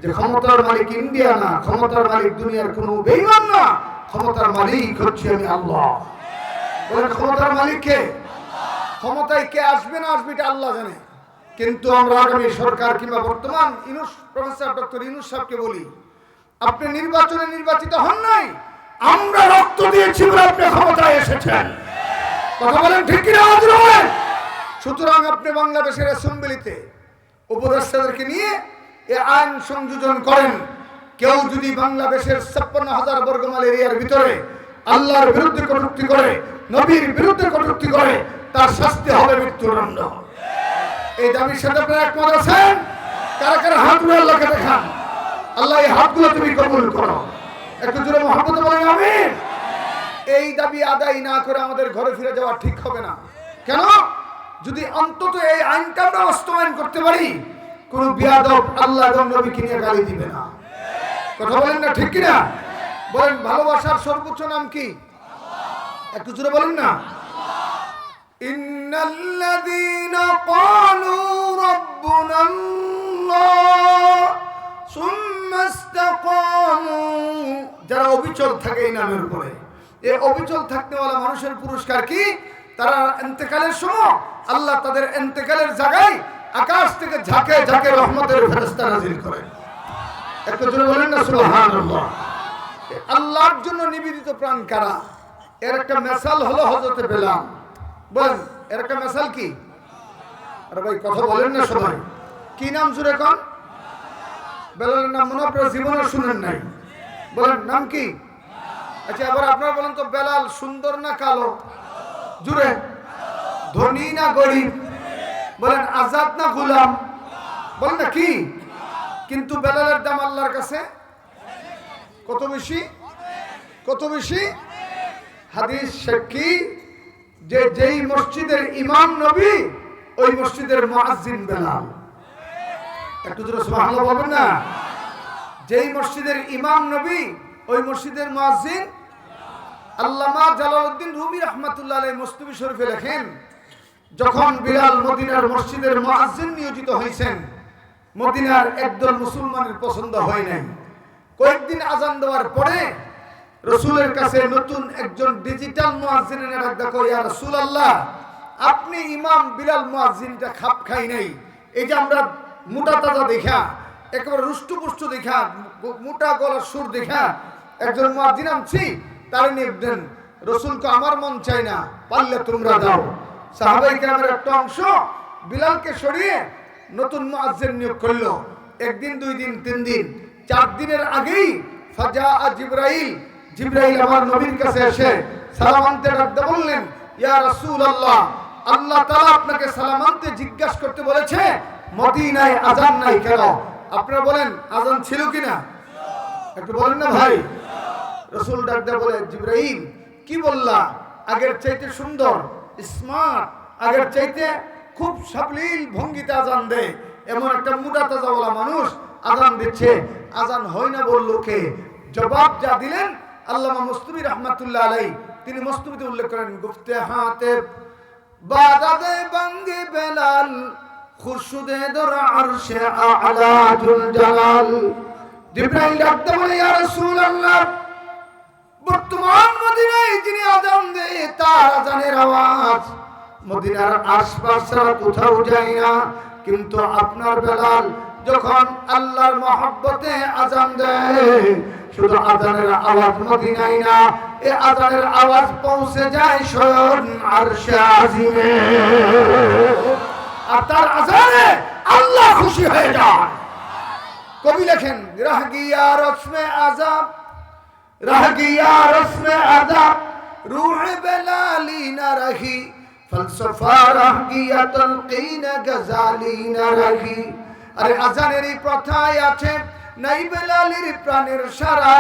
A: যে ক্ষমতার মালিক ইন্ডিয়া না, ক্ষমতার মালিক দুনিয়ার কোনো বেঈমান না, ক্ষমতার মালিক হচ্ছে আমি আল্লাহ। বলেন ক্ষমতার মালিক কে? ক্ষমতায় কে আসবে না আসবে এটা আল্লাহ জানে। কিন্তু আমরা আগামী সরকার কিংবা বর্তমান প্রফেসর ডক্টর ইউনূস সাহেবকে বলি, আপনি নির্বাচনে নির্বাচিত হন নাই, আমরা রক্ত দিয়েছি বলে আপনি ক্ষমতায় এসেছেন। কথা বলেন ঠিক কিনা? সুতরাং আপনি বাংলাদেশের অ্যাসেম্বলিতে উপদেষ্টাদেরকে নিয়ে এই আইন সংযোজন করেন। কেউ যদি বাংলাদেশের 56,000 বর্গমাইল এরিয়ার ভিতরে আল্লাহর বিরুদ্ধে কটূক্তি করে, নবীর বিরুদ্ধে কটূক্তি করে, তার শাস্তি হবে মৃত্যুদণ্ড। এই দাবির সাথে আপনারা একমত আছেন? কারা কারা হাতগুলো আল্লাহকে দেখান। আল্লাহ এই হাতগুলো তুমি কবুল করো। একটু জোরে মহব্বতে বলেন আমিন। এই দাবি আদায় না করে আমাদের ঘরে ফিরে যাওয়া ঠিক হবে না। কেন? যদি অন্তত এই আইনটা আমরা বাস্তবায়ন করতে পারি, কোন বিয়াদব আল্লাহ এবং নবীকে নিয়ে গালি দিবে না। কথা বলেন না, ঠিক কিনা? বলেন ভালোবাসার সর্বোচ্চ নাম কি? একটু জোরে বলেন না। ইন্নাল্লাযীনা ক্বালু রাব্বুনাল্লাহ সুম্মা ইসতাকামু, যারা অবিচল থাকে এই নামের উপরে, এই অবিচল থাকতেওয়ালা মানুষের পুরস্কার কি? তারা ইন্তেকালের সময় আল্লাহ তাদের ইন্তেকালের জায়গায় আকাশ থেকে ঝাঁকে ঝাঁকে রহমতের ফেরেশতা নাযিল করে। একটু জোরে বলেন না সুবহানাল্লাহ। আল্লাহর জন্য নিবেদিত প্রাণ কারা? এর একটা মিসাল হলো হযরত বেলাল। বলেন এর একটা মিসাল কি? আরে ভাই কথা বলেন না সবাই। কি নাম জুড়ে কোন? বেলালের নাম মনে আপনারা জীবনে শুনেন নাই। বলেন নাম কি? আচ্ছা এবার আপনারা বলেন তো, বেলাল সুন্দর না কালো? জুড়ে। ধনী না গরিব? বলেন আজাদ না গোলাম? বলেন না কি? কিন্তু বেলালের দাম আল্লাহর কাছে কত বেশি? কত বেশি? হাদিস সাক্ষী যে যেই মসজিদের ইমাম নবী, ওই মসজিদের মুয়াজ্জিন বেলাল। একটু জোরে সুবহানাল্লাহ বলবেন না। যেই মসজিদের ইমাম নবী, ওই মসজিদের মুয়াজ্জিন। আল্লামা জালালউদ্দিন রুমি রাহমাতুল্লাহ আলাইহি মুস্তাফি শরীফে লেখেন, যখন বিলাল মদিনার মসজিদের মুয়াজ্জিন নিয়োজিত হয়েছেন, মদিনার একদল মুসলমানের পছন্দ হয় নাই। কয়েকদিন আজান দেওয়ার পরে রাসূলের কাছে নতুন একজন ডিজিটাল মুয়াজ্জিনের ডাক কই, ইয়া রাসূলুল্লাহ, আপনি ইমাম বিলাল মুয়াজ্জিনটা খাপ খাই নাই। এই যে আমরা মোটা তাজা দেখা, একেবারে রুষ্টপুষ্ট দেখা, মোটা গলার সুর দেখা একজন মুয়াজ্জিন আনছি, তার নিয়ে দেন। রাসূলকে আমার মন চাই না, পারলে তোমরা দাও। সাহাবায়ে কেরামের একটা অংশ বিলালকে সরিয়ে নতুন মুয়াজ্জিন নিয়োগ করলো। একদিন, 2 দিন, 3 দিন, 4 দিনের আগেই ফাজা জিবরাইল, জিবরাইল আমার নবীর কাছে এসে সালাম আনতে ডাকতে বললেন, ইয়া রাসূলুল্লাহ, আল্লাহ তাআলা আপনাকে সালাম আনতে জিজ্ঞাসা করতে বলেছে মদিনায় আজান নাই কেন? আপনারা বলেন আজান ছিল কিনা? একটু বলেন না ভাই। রাসূল ডাকতে বলে, জিবরাইল কি বললা? আগের চাইতে সুন্দর, স্মার্ট, আগের চাইতে খুব সাবলীল ভঙ্গিতে আজান দেয়, এমন একটা মোটা তাজাওয়ালা মানুষ আজান দিচ্ছে, আজান হয় না বলল কে? জবাব যা দিলেন আল্লামা মুস্তাফি রহমাতুল্লাহ আলাইহি, তিনি মুস্তাফিতে উল্লেখ করেন, গুফতে হাতে বাদাদে বাঙ্গে বেলাল খুরশুদে দর আরশে আলা জুল জালাল। জিবরাইল ডাকতে বলে, ইয়া রাসূলুল্লাহ, বর্তমান মদিনায় যিনি আজান দেয় তার আজানের আওয়াজ মদিনার আশপাশ ছাড়া কোথাও যায় না, কিন্তু আপনার বেলাল যখন আল্লাহর মহব্বতে আজান দেয়, শুধু আজানের আওয়াজ মদিনায় না, এই আজানের আওয়াজ পৌঁছে যায় স্বয়ং আরশে আজিমে, আর তার আজানে আল্লাহ খুশি হয়ে যায়। কবি লেখেন, রাহ গিয়া রসমে আযাব, রাহ গিয়া রসমে আযাব, রূহ বেলালি না রহি, ফলসফা রাহ গিয়া তলকিন গজালি না রহি। আরে আজানের এই প্রথায় আছে নাই বেলালির প্রাণের সারা,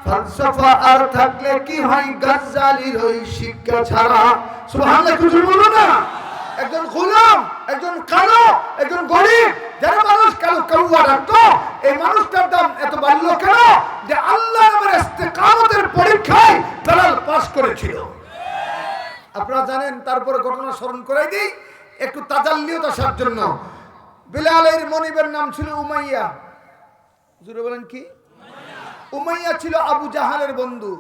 A: ফলসফা আর থাকলে কি হয় গজালির ওই শিক্ষা ছাড়া। সুবহানাল্লাহ, কিছু বলো না। একজন গোলাম, একজন কালো, একজন গরিব, যারা মানুষ কালো কাউয়া রাখতো, এই মানুষটার দাম এত বাড়লো কেন? যে আল্লাহ নামের ইস্তেকামতের পরীক্ষায় বেলাল পাস করেছিল। আপনারা জানেন, তারপরে ঘটনা স্মরণ করাই দিই একটু তাজাল্লিয়ত আসার জন্য। বিলালের মনিবের নাম ছিল উমাইয়া। জুড়ে বলেন কি? উমাইয়া ছিল আবু জাহালের বন্ধু,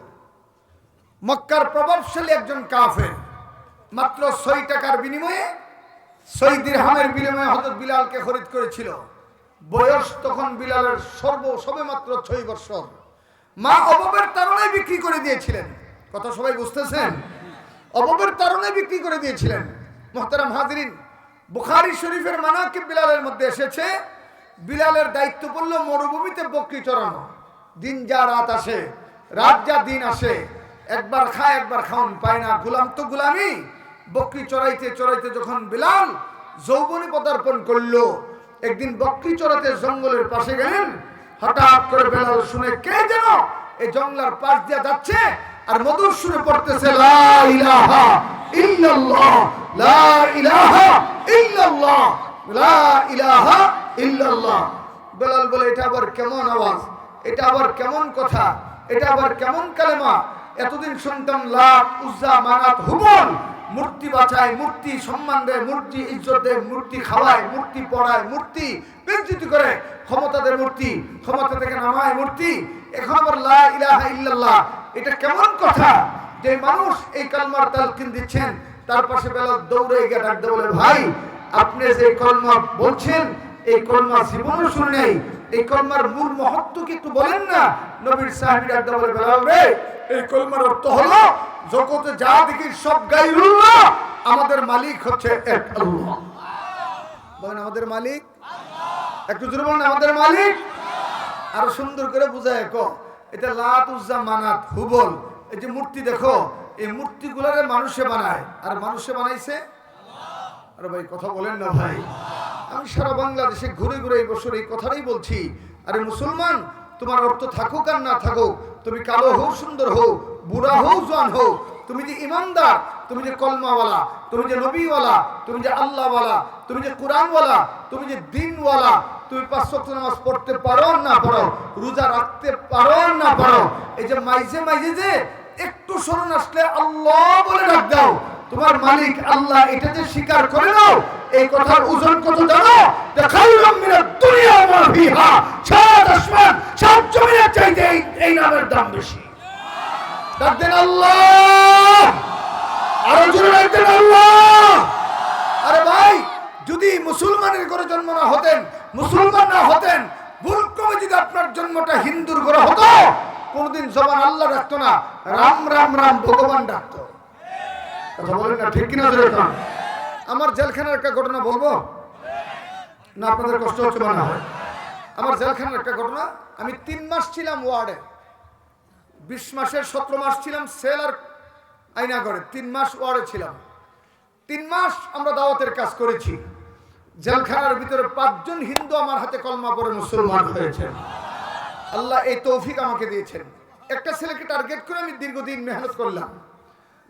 A: মক্কার প্রভাবশালী একজন কাফের। মাত্র 6 টাকার বিনিময়ে, 6 দিরহামের বিনিময়ে হযরত বিলালকে খরিদ করেছিল। বয়স তখন বিলালের সবে মাত্র 6 বছর। মা অভাবের তাড়নায় বিক্রি করে দিয়েছিলেন। কথা সবাই বুঝতেছেন? অভাবের তাড়নায় বিক্রি করে দিয়েছিলেন। মুহতারাম হাজিরিন, বুখারী শরীফের মানাকিব বিলালের মধ্যে এসেছে, বিলালের দায়িত্ব পড়ল মরুভূমিতে বকরি চড়ানো। দিন যা রাত আসে, রাত যা দিন আসে, একবার খায় একবার খাওন পায় না। গোলাম তো গোলামি। বকরি চড়াইতে চড়াইতে যখন বিলাল যৌবনে পদার্পণ করলো, একদিন বকরি চড়াতে জঙ্গলের পাশে গেলেন। হঠাৎ করে বেলাল শুনে কে যেন এই জঙ্গলার পাশ দিয়ে যাচ্ছে আর মধুর সুরে পড়তেছে, লা ইলাহা ইল্লাল্লাহ, লা ইলাহা ইল্লাল্লাহ, লা ইলাহা ইল্লাল্লাহ। বেলাল বলে, এটা আবার কেমন আওয়াজ? এটা আবার কেমন কথা? এটা আবার কেমন কালেমা? এতদিন শুনতাম লাত, উজ্জা, মানাত, হুবল, মূর্তি বাঁচায়, মূর্তি সম্মান দেয়, মূর্তি ইজ্জত দেয়, মূর্তি খাওয়ায়, মূর্তি পড়ায়, মূর্তি বিকৃতি করে, ক্ষমতা দেয় মূর্তি, ক্ষমতা থেকে নামায় মূর্তি। এখন আবার লা ইলাহা ইল্লাল্লাহ, এটা কেমন কথা? যে মানুষ এই কালমার তালকিন দিচ্ছেন, তার পাশে বেলাল দৌড়ে গিয়ে ডাকতে বলে, ভাই আপনি যে কলমা বলছেন, এই কলমা জীবনও শুনে নেই, এই কলমার মূল মহত্ব কি একটু বলেন না? নবীর সাহাবী ডাকতে বলে, বেলাল রে, এই কলমার অর্থ হলো জগতে যা দেখি সব গায়রুল্লাহ, আমাদের মালিক হচ্ছে এক আল্লাহ। বলেন আমাদের মালিক আল্লাহ। একটু জোরে বলেন আমাদের মালিক। আরো সুন্দর করে বুঝায় কো, এটা লাত, উজ্জা, মানাত, হুবল, এই যে মূর্তি দেখো, এই মূর্তিগুলোরে মানুষে বানায়, আর মানুষে বানাইছে আল্লাহ। আরে ভাই কথা বলেন না ভাই। আমি সারা বাংলাদেশে ঘুরে ঘুরে এই বছর এই কথাটাই বলছি, আরে মুসলমান, তোমার অর্থ থাকুক আর না থাকুক, তুমি কালো হও, সুন্দর হও, বুড়া হও, জওয়ান হও, তুমি যে ইমানদার, তুমি যে কলমাওয়ালা, তুমি যে নবীওয়ালা, তুমি যে আল্লাহওয়ালা, তুমি যে কোরআনওয়ালা, তুমি যে দিনওয়ালা, তুমি 5 ওয়াক্ত নামাজ পড়তে পারো না পারো, রোজা রাখতে পারো না পারো, এই যে মাইজে মাইজে যে একটু স্মরণ আসলে আল্লাহ বলে ডাক দাও, তোমার মালিক আল্লাহ এটা যে স্বীকার করে নাও, এই কথার ওজন কত জানো? যে খায়রুম মিনাদ দুনিয়া ওয়া মা ফিহা, সাত আসমান সাত জমিনের চাইতে এই নামের দাম বেশি। ডাক দেন আল্লাহ, আরো জোরে ডাক দেন আল্লাহ। আরে ভাই, যদি মুসলমানের ঘরে জন্ম না হতেন, মুসলমান না হতেন, ভুলক্রমে যদি আপনার জন্মটা হিন্দুর ঘরে হতো, কোনদিন জবান আল্লাহ ডাকতো না, রাম রাম রাম ভগবান ডাকতো। কথা বলেন না, ঠিক কিনা জোরে বলেন। আমার জেলখানার একটা ঘটনা বলবো না? আপনাদের কষ্ট হচ্ছে মনে হয়? আমার জেলখানার একটা ঘটনা। আমি 3 মাস ছিলাম ওয়ার্ডে, 20 মাসের 17 মাস ছিলাম সেল আর আয়নাঘরে, 3 মাস ওয়ার্ডে ছিলাম। 3 মাস আমরা দাওয়াতের কাজ করেছি। জেলখানার ভিতরে 5 জন হিন্দু আমার হাতে কলমা পড়ে মুসলমান হয়েছেন। আল্লাহ এই তৌফিক আমাকে দিয়েছেন। একটা ছেলেকে টার্গেট করে আমি দীর্ঘদিন মেহনত করলাম।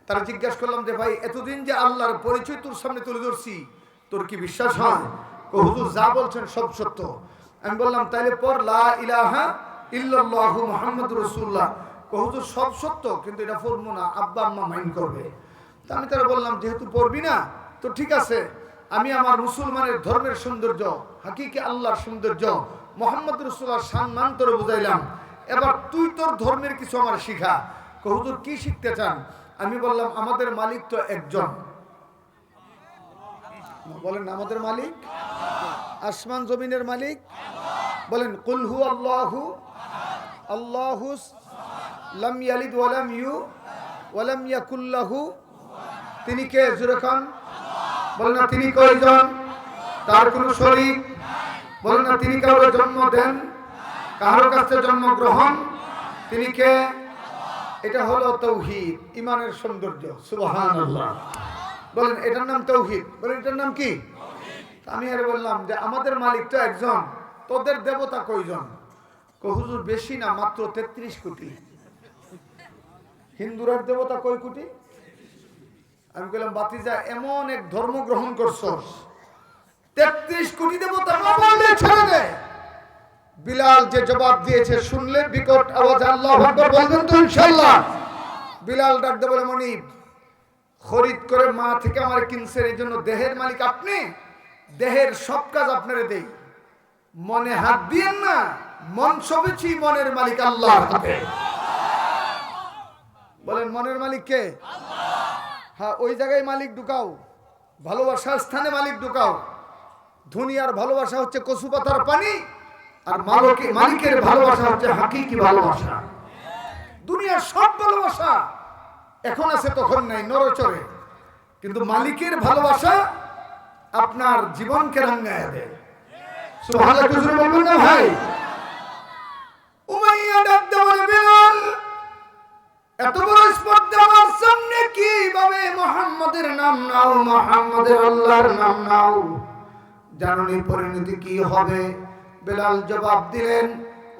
A: তারা জিজ্ঞাসা করলাম যে ভাই, এতদিন যে আল্লাহর পরিচয় তোর সামনে তুলে ধরছি, তোর কি বিশ্বাস হয়? হুজুর যা বলছেন সব সত্য। আমি বললাম তাইলে পর লা ইলাহা ইল্লাল্লাহু মুহাম্মাদুর রাসূলুল্লাহ। হুজুর সব সত্য, কিন্তু এটা পড়বো না, আব্বা আম্মা মাইন্ড করবে। তা আমি তারা বললাম যেহেতু পড়বি না তো ঠিক আছে, আমি আমার মুসলমানের ধর্মের সৌন্দর্য, হাকিকি আল্লাহর সৌন্দর্য, মুহাম্মদ রাসূলুল্লাহর সম্মান তোরে বুঝাইলাম। এবার তুই তোর ধর্মের কিছু আমার শিখা। হুজুর কি শিখতে চান? আমি বললাম আমাদের মালিক তো একজন। বলেন আমাদের মালিক, আসমান জমিনের মালিক। বলেন কুল হু আল্লাহু আল্লাহু লাম ইয়ালিদ ওয়া লাম ইউলাদ ওয়া লাম ইয়াকুল লাহু। তিনি কে? জোরে খান। বলেন না তিনি কয়জন? তার কোনো শরীক। বলেন না তিনি কারো জন্ম দেন, কারো কাছে জন্মগ্রহণ। তিনি কে? এটা হলো তাওহীদ, ঈমানের সৌন্দর্য। সুবহানাল্লাহ। বলেন এটার নাম তাওহীদ। বলেন এটার নাম কি? আমি আর বললাম যে আমাদের মালিক তো একজন, তোদের দেবতা কয়জন? হুজুর বেশি না, মাত্র 33 কোটি। হিন্দুরার দেবতা কয় কোটি? আমি বললাম বাতিজা এমন এক ধর্ম গ্রহণ করছস, 33 কোটি দেবতা মামলে ছেড়ে দে। বিলাল যে জবাব দিয়েছে শুনলে বিকট আওয়াজে আল্লাহু আকবার বলবেন তো ইনশাআল্লাহ? বিলাল ডাকতে বলে, মনিব খরিদ করে মা থেকে আমার কিনছেন, এই জন্য দেহের মালিক আপনি, দেহের সব কাজ আপনারে দেই, মনে হাত দিয়েন না, মন সবেছি মনের মালিক আল্লাহর হাতে। বলেন মনের মালিক কে? হ্যাঁ, ওই জায়গায় মালিক ঢুকাও, ভালোবাসার স্থানে মালিক ঢুকাও। দুনিয়ার ভালোবাসা হচ্ছে কচু পাতার পানি, আর মালিকের ভালোবাসা হচ্ছে হাকিকি ভালোবাসা। দুনিয়ার সব ভালোবাসা এখন আছে, তখন নাই, নরচরে। কিন্তু মালিকের ভালোবাসা আপনার জীবনকে রাঙায় দেয়। সুবহানাল্লাহ হুজুর বলবেন না ভাই? উমাইয়া ডাক দেওয়ার বিলাল, এত বড় স্পর্ধা আমার সামনে কিভাবে মুহাম্মাদের নাম নাও, মুহাম্মাদের আল্লাহর নাম নাও, জানুনি পরিণতি কি হবে? বিলাল জবাব দিলেন,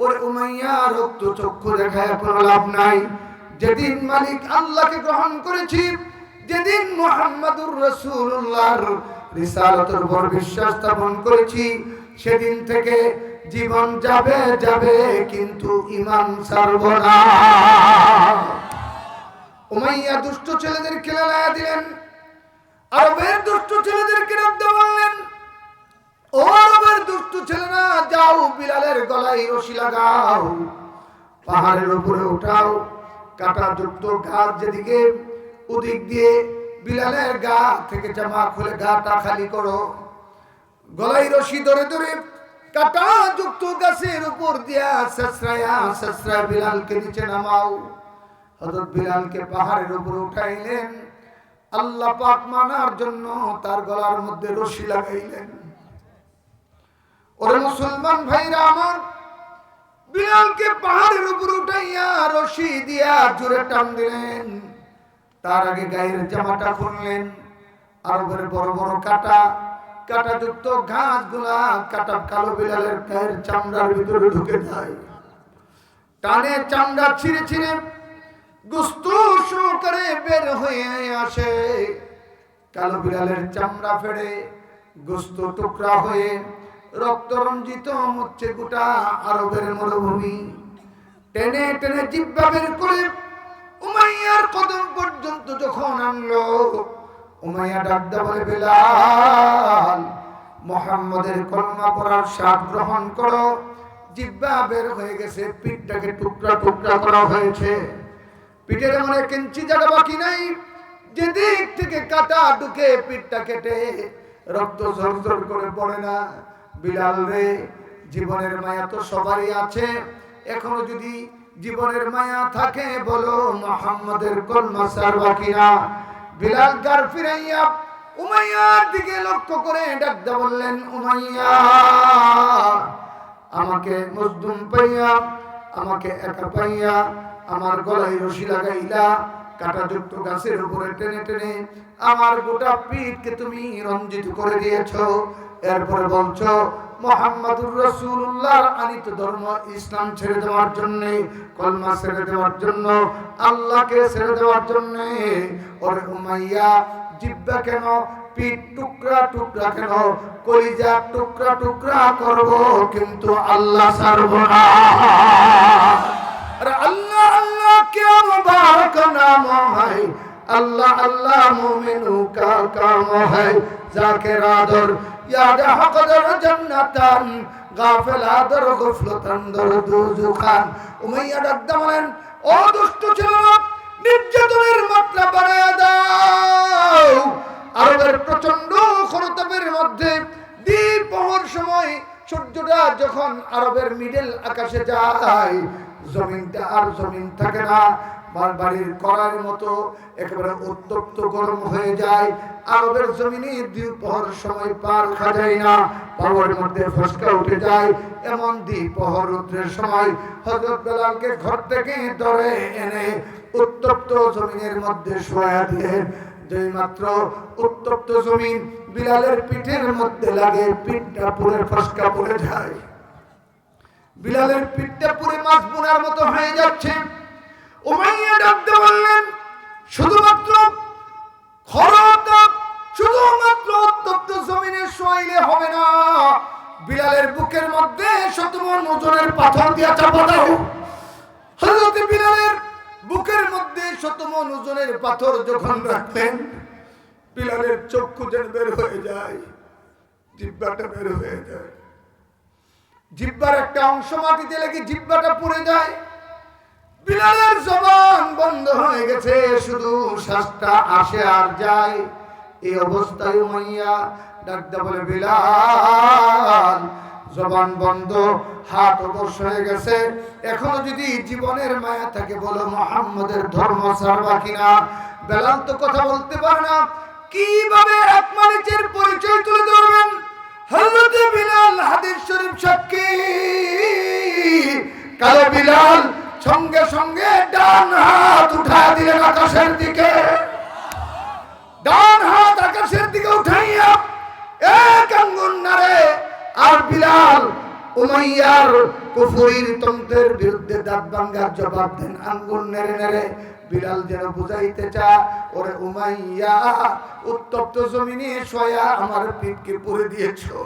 A: ওরে উমাইয়া, রক্ত চক্ষু দেখায় কোনো লাভ নাই। যেদিন মালিক আল্লাহকে গ্রহণ করেছি, যেদিন মুহাম্মাদুর রাসূলুল্লাহর রিসালাতের উপর বিশ্বাস স্থাপন করেছি, সেদিন থেকে জীবন যাবে যাবে, কিন্তু ঈমান ছাড়ব না। উমাইয়া দুষ্ট ছেলেদেরকে লাগায়া দিলেন, আরবের দুষ্ট ছেলেদেরকে রাখতে বললেন, ও আরবের দুষ্ট ছেলেরা, যাও বিলালের গলায় রশি লাগাও, পাহাড়ের উপরে উঠাও, কাঁটাযুক্ত ঘাস যেদিকে ওদিক দিয়ে বিলালের গা থেকে জামা খুলে গাটা খালি করো, গলায় রশি ধরে ধরে কাঁটাযুক্ত গাছের উপর দিয়া ছেঁচড়ায়া ছেঁচড়ায়া বিলালকে নিচে নামাও। হযরত বিলালকে পাহাড়ের উপর উঠাইলেন, আল্লাহ পাক মানার জন্য তার গলার মধ্যে রশি লাগাইলেন। ওরে মুসলমান ভাইরা আমার, বিলালকে পাহাড়ের উপর উঠাইয়া রশি দিয়া জোরে টান দিলেন। তার আগে গায়ের জামাটা খুললেন। আরবের বড় বড় কাঁটাযুক্ত ঘাসগুলা কাটা কালো বিলালের গায়ের চামড়ার ভিতরে ঢুকে যায়। টানে চামড়া ছিঁড়ে ছিঁড়ে গোশত সহকারে বের হয়ে আসে। কালো বিলালের চামড়া ফেড়ে গোশত টুকরা হয়ে রক্ত রঞ্জিত হচ্ছে গোটা আরবের মরুভূমি। টেনে টেনে জিহ্বা বের করে উমাইয়ার কদম পর্যন্ত যখন আনলো, উমাইয়া ডাকতে বলে, বিলাল মুহাম্মাদের কলমা পড়ার স্বাদ গ্রহণ করো। জিহ্বা বের হয়ে গেছে, পিঠটাকে টুকরা টুকরা করা হয়েছে, পিঠের এমন 1 ইঞ্চি জায়গা বাকি নাই, যেদিক থেকে কাটা ঢুকে পিঠটা কেটে রক্ত ঝরঝর করে পড়ে না। বিলাল রে, জীবনের মায়া তো সবারই আছে, এখনো যদি জীবনের মায়া থাকে বলো মুহাম্মাদের কলমা ছাড়বা কিনা। বিলাল গার ফিরাইয়া উমাইয়ার দিকে লক্ষ্য করে ডাকতে বললেন, উমাইয়া আমাকে মজদুম পাইয়া, আমাকে একা পাইয়া আমার গলায় রশি লাগাইলা, কাঁটাযুক্ত গাছের উপরে টেনে টেনে আমার গোটা পিঠকে তুমি রঞ্জিত করে দিয়েছো। এরপরে বলছো মুহাম্মাদুর রাসূলুল্লাহর আনিত ধর্ম ইসলাম ছেড়ে দেওয়ার জন্য, কলমা ছেড়ে দেওয়ার জন্য, আল্লাহকে ছেড়ে দেওয়ার জন্য। ওরে উমাইয়া, জিহ্বা কেন, পিঠ টুকরা টুকরা কেন, কলিজা টুকরা টুকরা করব, কিন্তু আল্লাহ ছাড়ব না। अरे अल्लाह अल्लाह क्या मुबारक नाम है, अल्लाह अल्लाह मोमिनों का काम है, जाकिर आदर याद हक़दर जन्नतन गाफिल आदर गुफलतन दर दोज़खान। উমাইয়া ডাকতে বলেন, ও দুষ্ট ছেলেরা, নির্যাতনের মাত্রা বাড়ায় দাও। আরবের প্রচন্ড খরতাপের মধ্যে দ্বিপ্রহর সময় সূর্যটা যখন আরবের মিডল আকাশে যায়, জমিনটা আর জমিন থাকে না, বাড়ির করার মতো একেবারে উত্তপ্ত গরম হয়ে যায়। আরবের জমিনে দ্বিপ্রহর সময় পার খা যায় না, পাওয়ার মধ্যে ফসকা উঠে যায়। এমন দ্বিপ্রহর রৌদ্রের সময় হযরত বেলালকে ঘর থেকে ধরে এনে উত্তপ্ত জমিনের মধ্যে শোয়া দিলেন। যেই মাত্র উত্তপ্ত জমিন বিলালের পিঠের মধ্যে লাগে, পিঠটা পুরো ফসকা পড়ে যায়। বিলালের পিঠটা পুরো মাছ বোনার মতো হয়ে যাচ্ছে। উমাইয়া ডাকতে বললেন, শুধুমাত্র খরতাপ, শুধুমাত্র উত্তপ্ত জমিনে শোয়াইলে হবে না, বিলালের বুকের মধ্যে 100 মণ ওজনের পাথর দিয়ে চাপা দাও। হযরত বিলালের বুকের মধ্যে 100 মণ ওজনের পাথর যখন রাখলেন, বিলালের চক্ষু যেন বের হয়ে যায়, জিহ্বাটা বের হয়ে যায়, জিহ্বার একটা অংশ মাটিতে লেগে জিহ্বাটা পুড়ে যায়। বিলালের জবান বন্ধ হয়ে গেছে, শুধু শ্বাসটা আসে আর যায়। এই অবস্থায় উমাইয়া ডাকতে বলে, বিলাল জবান বন্ধ, হাত অবশ হয়ে গেছে, এখনো যদি জীবনের মায়া থাকে বলো মুহাম্মাদের ধর্ম ছাড়বা কিনা। বিলাল তো কথা বলতে পারে না, কিভাবে আকমালিচের পরিচয় তুলে ধরবেন? হযরত বিলাল হাদিস শরীফ সাক্ষী। কালে বিলাল সঙ্গে সঙ্গে ডান হাত উঠা দিলেন আকাশের দিকে, ডান হাত আকাশের দিকে উঠাইয়া এক আঙ্গুল নাড়ে। আর বিলাল উমাইয়ার কুফরির তন্ত্রের বিরুদ্ধে দাঁত ভাঙার জবাব দেন আঙ্গুল নেড়ে নেড়ে। বিলাল যেন বুঝাইতে চায়, ওরে উমাইয়া, উত্তপ্ত জমিনে শোয়া আমার পিঠকে পুড়ে দিয়েছো,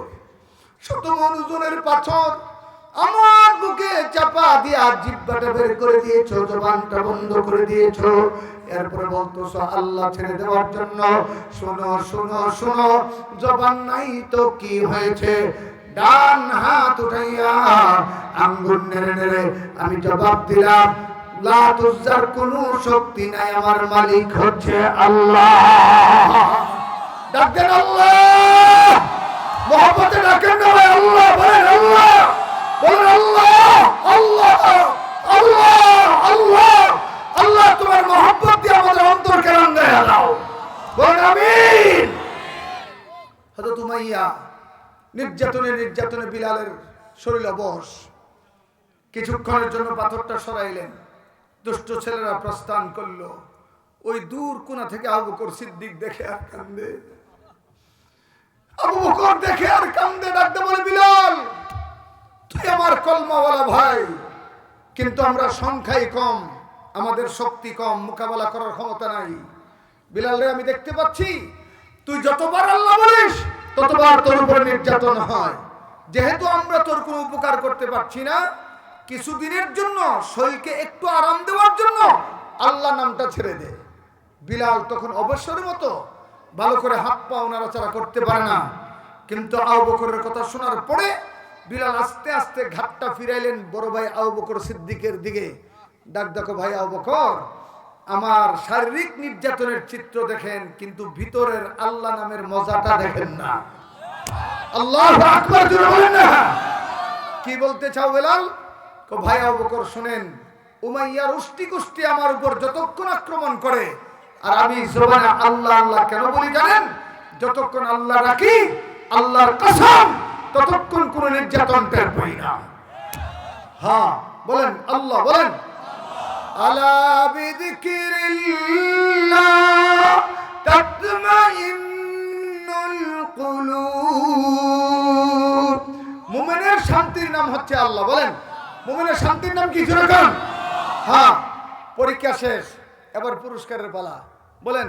A: 100 মণ ওজনের পাথর আমার বুকে চাপা দিয়া জিহ্বাটা বের করে দিয়েছো, জবানটা বন্ধ করে দিয়েছো। এরপরে বলতেছো আল্লাহ ছেড়ে দেওয়ার জন্য। শোনো শোনো শোনো, জবান নাই তো কি হয়েছে? ডান হাত উঠাইয়া আঙ্গুল নেড়ে নেড়ে আমি জবাব দিলাম, লাত উজ্জার কোনো শক্তি নাই, আমার মালিক হচ্ছে আল্লাহ। ডাকেন আল্লাহ, মহব্বতে ডাকেন না ভাই, আল্লাহ বলেন, আল্লাহ বলেন, আল্লাহ আল্লাহ আল্লাহ আল্লাহ আল্লাহ। তোমার মহব্বত দিয়ে আমাদের অন্তরকে রাঙাইয়া দাও, বলেন আমিন। হযরত উমাইয়া নির্যাতনে নির্যাতনে বিলালের শরীর অবশ। কিছুক্ষণের জন্য পাথরটা সরাইলেন, দুষ্ট ছেলেরা প্রস্থান করলো। ওই দূর কোণা থেকে আবু বকর সিদ্দিক দেখে আর কান্দে, আবু বকর দেখে আর কান্দে। ডাকতে বলে, বিলাল তুই আমার কলমাওয়ালা ভাই, কিন্তু আমরা সংখ্যায় কম, আমাদের শক্তি কম, মোকাবেলা করার ক্ষমতা নাই। বিলাল রে, আমি দেখতে পাচ্ছি তুই যতবার আল্লাহ বলিস ততবার তোর উপর নির্যাতন হয়। যেহেতু আমরা তোর কোনো উপকার করতে পারছি না, কিছুদিনের জন্য শরীরকে একটু আরাম দেওয়ার জন্য আল্লাহ নামটা ছেড়ে দে। বিলাল তখন অবসরের মতো ভালো করে হাত পা নাড়াচাড়া করতে পারে না। কিন্তু আবু বকরের কথা শোনার পরে বিলাল আস্তে আস্তে ঘাটটা ফিরাইলেন বড় ভাই আবু বকর সিদ্দিকের দিকে। ডাক দেখো ভাই আবু বকর, আমার শারীরিক নির্যাতনের চিত্র দেখেন, কিন্তু ভিতরের আল্লাহ নামের মজাটা দেখেন না। আল্লাহু আকবার জোরে বলেন না। কি বলতে চাও বেলাল? ভাই আবু বকর শুনেন, উমাইয়ার উষ্টি কুষ্টি আমার উপর যতক্ষণ আক্রমণ করে আর আমি জবানে আল্লাহ আল্লাহ কেন বলি জানেন? যতক্ষণ আল্লাহ রাখি, আল্লাহর কসম, ততক্ষণ কোন নির্যাতন টের পাই না। হ্যাঁ বলেন, আল্লাহ বলেন, আলা বিযিকিরিল্লাহ তাতমাইন্নুল কুলুব। মুমিনের শান্তির নাম হচ্ছে আল্লাহ। বলেন, মুমিনের শান্তির নাম কি? জোরে বলেন। হ্যাঁ, পরীক্ষা শেষ, এবার পুরস্কারের পালা। বলেন,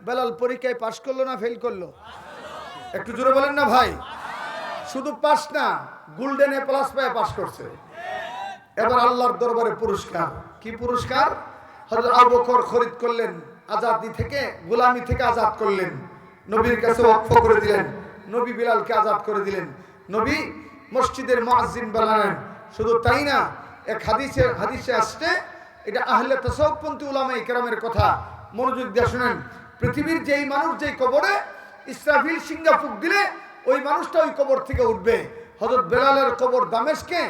A: বেলাল পরীক্ষায় পাশ করলো না ফেল করলো? একটু জোরে বলেন না ভাই। শুধু পাস না, গোল্ডেন এ প্লাস পেয়ে পাস করছে। এবার আল্লাহর দরবারে পুরস্কার। কি পুরস্কার? হযরত আবু বকর খরিদ করলেন, আজাদি থেকে, গোলামি থেকে আজাদ করলেন, নবীর কাছে ওয়াকফ করে দিলেন, নবী বিলালকে আজাদ করে দিলেন, নবী মসজিদের মুয়াজ্জিন বানালেন। শুধু তাই না, এক হাদিসে আসছে, এটা আহলে তাসাউফপন্থী উলামায়ে কেরামের কথা, মনোযোগ দিয়ে শুনেন। পৃথিবীর যেই মানুষ যেই কবরে ইসরাফিল সিংহা ফুঁক দিলে ওই মানুষটা ওই কবর থেকে উঠবে। হযরত বেলালের কবর দামেস্কে,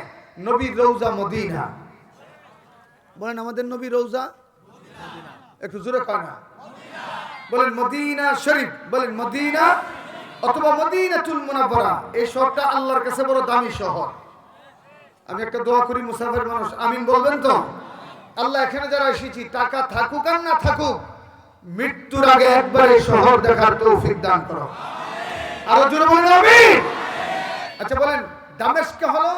A: নবীর রওজা মদিনা। বলেন, আমাদের নবীর রওজা একটু জোরে কয় না। বলেন মদিনা শরীফ, বলেন মদিনা অথবা মদিনাতুল মুনাওয়ারা। এই শহরটা আল্লাহর কাছে বড় দামি শহর। আমি একটা দোয়া করি, মুসাফির মানুষ আমিন বলবেন তো? আল্লাহ, এখানে যারা এসেছি, টাকা থাকুক আর না থাকুক, মৃত্যুর আগে একবার এই শহর দেখার তৌফিক দান করো। আরো জোরে বলেন আমিন। আচ্ছা বলেন, দামেস্ক হলো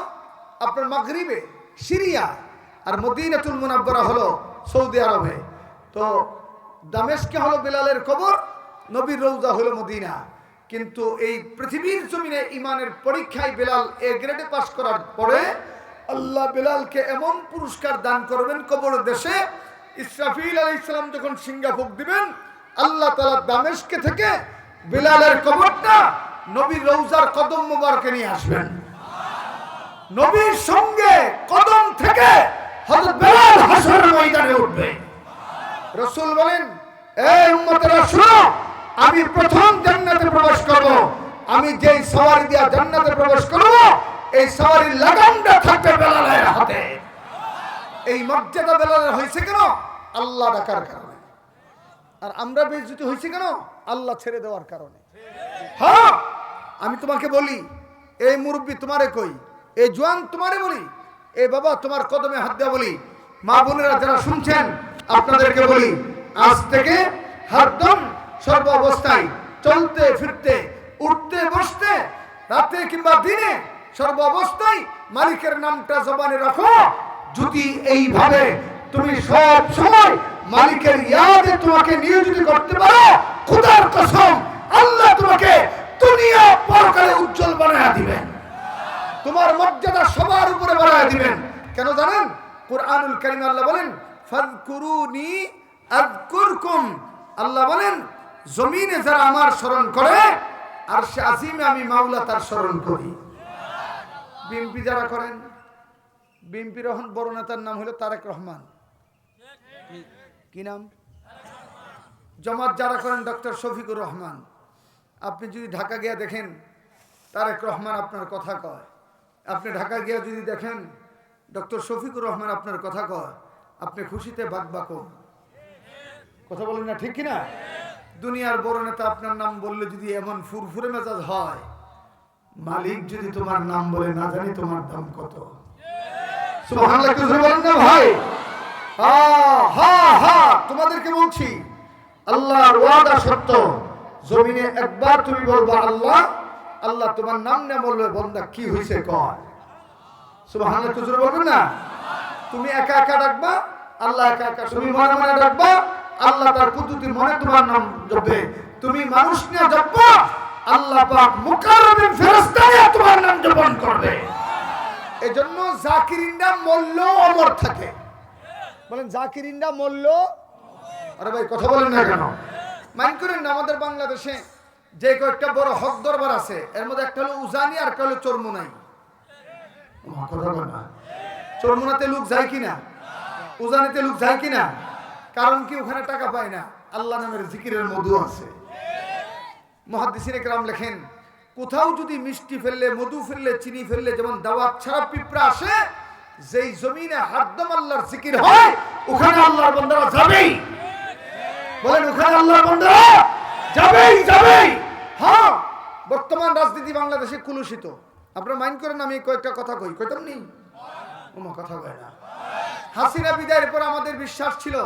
A: আপনার মাগরিবে, সিরিয়া, আর মদিনাতুল মুনাওয়ারা হলো সৌদি আরবে। তো দামেস্কে হলো বিলালের কবর, নবীর রওজা হলো মদিনা। কিন্তু এই পৃথিবীর জমিনে ইমানের পরীক্ষায় বিলাল এ গ্রেডে পাস করার পরে আল্লাহ বিলালকে এমন পুরস্কার দান করবেন, কবর দেশে ইসরাফিল আলাইহিস সালাম যখন সিংহা ফুঁক দিবেন, আল্লাহ তাআলা দামেস্কে থেকে বিলালের কবরটা নবীর রওজার কদম মোবারকে নিয়ে আসবেন। নবীর সঙ্গে কদম থেকে হযরত বেলাল হাসরের ময়দানে উঠবে। রাসূল বলেন, এই উম্মতেরা শুনো, আমি প্রথম জান্নাতে প্রবেশ করব। আমি যেই সওয়ারি দিয়া জান্নাতে প্রবেশ করব, এই সওয়ারির লাগামটা থাকবে বেলালের হাতে। এই মর্যাদা বেলালের হয়েছে কেন? আল্লাহ ডাকার কারণে। আর আমরা বেইজ্জতি হয়েছে কেন? আল্লাহ ছেড়ে দেওয়ার কারণে। হ্যাঁ, আমি তোমাকে বলি, এই মুরব্বী তোমারে কই, এই জওয়ান তোমারে বলি, এই বাবা তোমার কদমে হাত দেওয়া বলি, মা বোনেরা যারা শুনছেন আপনাদেরকে বলি, আজ থেকে হরদম সর্ব অবস্থায়, চলতে ফিরতে, উঠতে বসতে, রাতে কিংবা দিনে, সর্ব অবস্থায় মালিকের নামটা জবানে রাখো। যদি এইভাবে তুমি সব সময় মালিকের ইয়াদে তোমাকে নিয়োজিত করতে পারো, খোদার কসম, আল্লাহ তোমাকে দুনিয়া পরকালে উজ্জ্বল বানায়া দিবেন। তোমার মর্যাদা সবার উপরে বাড়ায়া দিবেন। কেন জানেন? কুরআনুল কারীমে আল্লাহ বলেন, ফাযকুরুনি আযকুরকুম। আল্লাহ বলেন, জমিনে যারা আমার স্মরণ করে, আরশে আজিমে আমি মাওলা তার স্মরণ করি। বিএনপি যারা করেন, বিএনপির বড় নেতার নাম হলো তারেক রহমান। কি নাম? জামাত যারা করেন ডক্টর শফিকুর রহমান। আপনি যদি ঢাকা গিয়ে দেখেন, তারেক রহমান আপনার কথা কয়। আপনি ঢাকা গিয়ে যদি দেখেন ডক্টর শফিকুর রহমান আপনার কথা কয়, আপনি খুশিতে বাকবাকো। কথা বলেন না, ঠিক কিনা? দুনিয়ার বড় নেতা আপনার নাম বললে যদি এমন ফুরফুরে মেজাজ হয়, মালিক যদি তোমার নাম বলে, না জানি তোমার দাম কত। সুবহানাল্লাহ, কিছু বলেন না ভাই? তোমাদেরকে বলছি, আল্লাহর ওয়াদা সত্য। জমিনে একবার তুমি বলবা আল্লাহ, আল্লাহ তোমার নাম না বললে বান্দা কি হইছে কয়। সুবহানাল্লাহ, কিছু বলবেন না? তুমি একা একা ডাকবা, আল্লাহ একা একা। তুমি মনে মনে ডাকবা, আল্লাহ তার কুদরতের মনে তোমার নাম জপবে। তুমি মানুষ নিয়ে জপবা, আল্লাহ পাক মুকাররমিন ফেরেশতা নিয়ে তোমার নাম জপন করবে। এজন্য জাকিরিনরা মরল অমর থাকে। বলেন জাকিরিনরা মরল। আরে ভাই কথা বলেন না কেন? মাইন্ড করেন না, আমাদের বাংলাদেশে যে কয়েকটা বড় হক দরবার আছে এর মধ্যে একটা হলো উজানি আর একটা হলো চরমুনাই। চরমুনাতে লোক যায় কিনা, উজানিতে লোক যায় কিনা? কারণ কি? ওখানে টাকা পায় না, আল্লাহ নামের জিকিরের মধু আছে। মুহাদ্দিসিনে কেরাম লেখেন, কোথাও যদি মিষ্টি ফেললে, মধু ফেললে, চিনি ফেললে যেমন দাওয়াত ছাড়া পিঁপড়া আসে, যেই জমিনে হারদম আল্লাহর জিকির হয় ওখানে আল্লাহর বান্দারা যাবেই। বলেন ওখানে আল্লাহর বান্দারা যাবেই যাবেই। হ্যাঁ, বর্তমান রাজনীতি বাংলাদেশে কুলুষিত। আপনারা মাইন্ড করেন আমি কয়েকটা কথা কইতাম নি, কথা কয় না। হাসিনা বিদায়ের পর আমাদের বিশ্বাস ছিল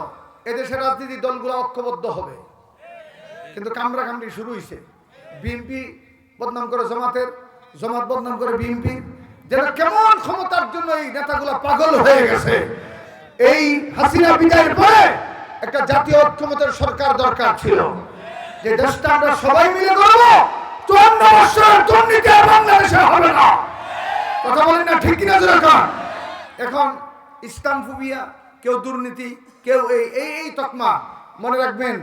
A: এদেশের রাজনীতি দলগুলো ঐক্যবদ্ধ হবে, কিন্তু কামড়া কামড়ি শুরু হয়েছে। বিএনপি বদনাম করে জামাতের, জামাত বদনাম করে বিএনপি, যেন কেমন ক্ষমতার জন্য এই নেতাগুলো পাগল হয়ে গেছে। এই হাসিনা বিদায়ের পরে একটা জাতীয় ঐক্যমতের সরকার দরকার ছিল, যে দেশটা আমরা সবাই মিলে করব। 54 বছরের দুর্নীতি বাংলাদেশে হবে না। কথা বলেন না ঠিক কিনা জোরে? এখন ইসলাম ফুবিয়া, কেউ দুর্নীতি, কেউ এই তকমা। মনে রাখবেন,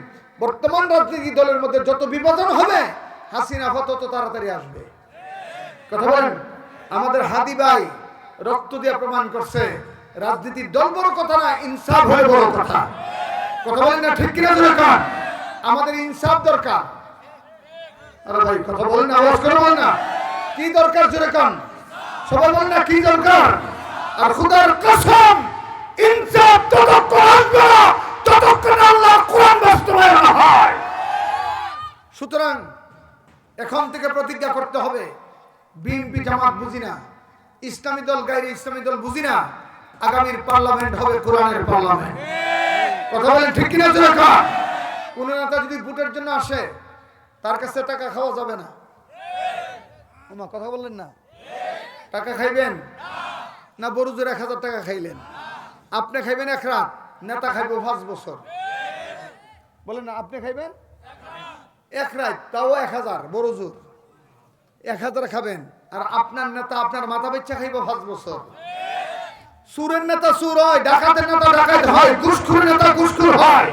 A: বর্তমান রাজনীতি দলের মধ্যে যত বিভাজন হবে হাসিনা তত তাড়াতাড়ি আসবে। কথা বলেন, আমাদের হাদি ভাই রক্ত দিয়ে প্রমাণ করছে রাজনীতির দল বড় কথা না, ইনসাফ হলে বড় কথা। কথা বলেন না ঠিক কিনা জোরে? আমাদের ইনসাফ দরকার। আরে ভাই কথা বলেন না, আওয়াজ করে বলেন না, কি দরকার জোরে কান? সবাই বলেন না কি দরকার? আর খোদার কসম, ইনসাফ ততক্ষণ আসবে না যতক্ষণ আল্লাহর কোরআন বাস্তবায়ন না হয়। সুতরাং এখন থেকে প্রতিজ্ঞা করতে হবে, বিএনপি জামাত বুঝি না, ইসলামী দল গায়রে ইসলামী দল বুঝি না, আগামীর পার্লামেন্ট হবে কোরআনের পার্লামেন্ট। কথা বলেন ঠিক কিনা জোরে কান? কোন নেতা যদি ভোটের জন্য আসে তার কাছে টাকা খাওয়া যাবে না। কথা বললেন না? টাকা খাইবেন না? বড়জোর 1000 টাকা খাইলেন, আপনি খাইবেন 1 রাত, নেতা খাইবে 5 বছর। বলেন না, আপনি খাইবেন 1 রাত, তাও 1000, বড়জোর 1000 খাবেন, আর আপনার নেতা আপনার মাথা বেচ্চা খাইবে 5 বছর। সুরের নেতা সুর হয়, ডাকাতের নেতা ডাকাত হয়, ঘুষখোরের নেতা ঘুষখোর হয়।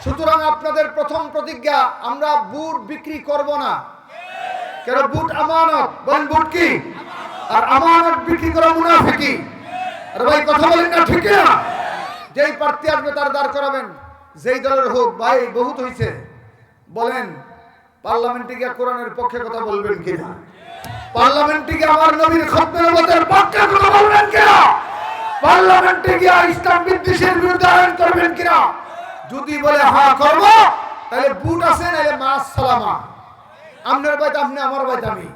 A: সুতরাং আপনাদের প্রথম প্রতিজ্ঞা, আমরা বুট বিক্রি করব না। কেন? বুট আমানত। বলেন বুট কি? আর আমানত বিক্রি করা মুনাফিকি। আরে ভাই কথা বলেন না ঠিক না? যেই প্রার্থী আসবে তার দাঁড় করাবেন, যেই দলের হোক। ভাই বহুত হইছে, বলেন পার্লামেন্টে গিয়ে কোরআনের পক্ষে কথা বলবেন কিনা? পার্লামেন্টে গিয়ে আমার নবীর খতমের মতের পক্ষে কথা বলবেন কিনা? পার্লামেন্টে গিয়ে ইসলাম বিদ্বেষের বিরুদ্ধে আইন করবেন কিনা? যদি বলে হ্যাঁ করবো, তাহলে বুট আছে, নাহলে মাস সালামা। আপনার বাইতে আপনি, আমার বাইতে আমি।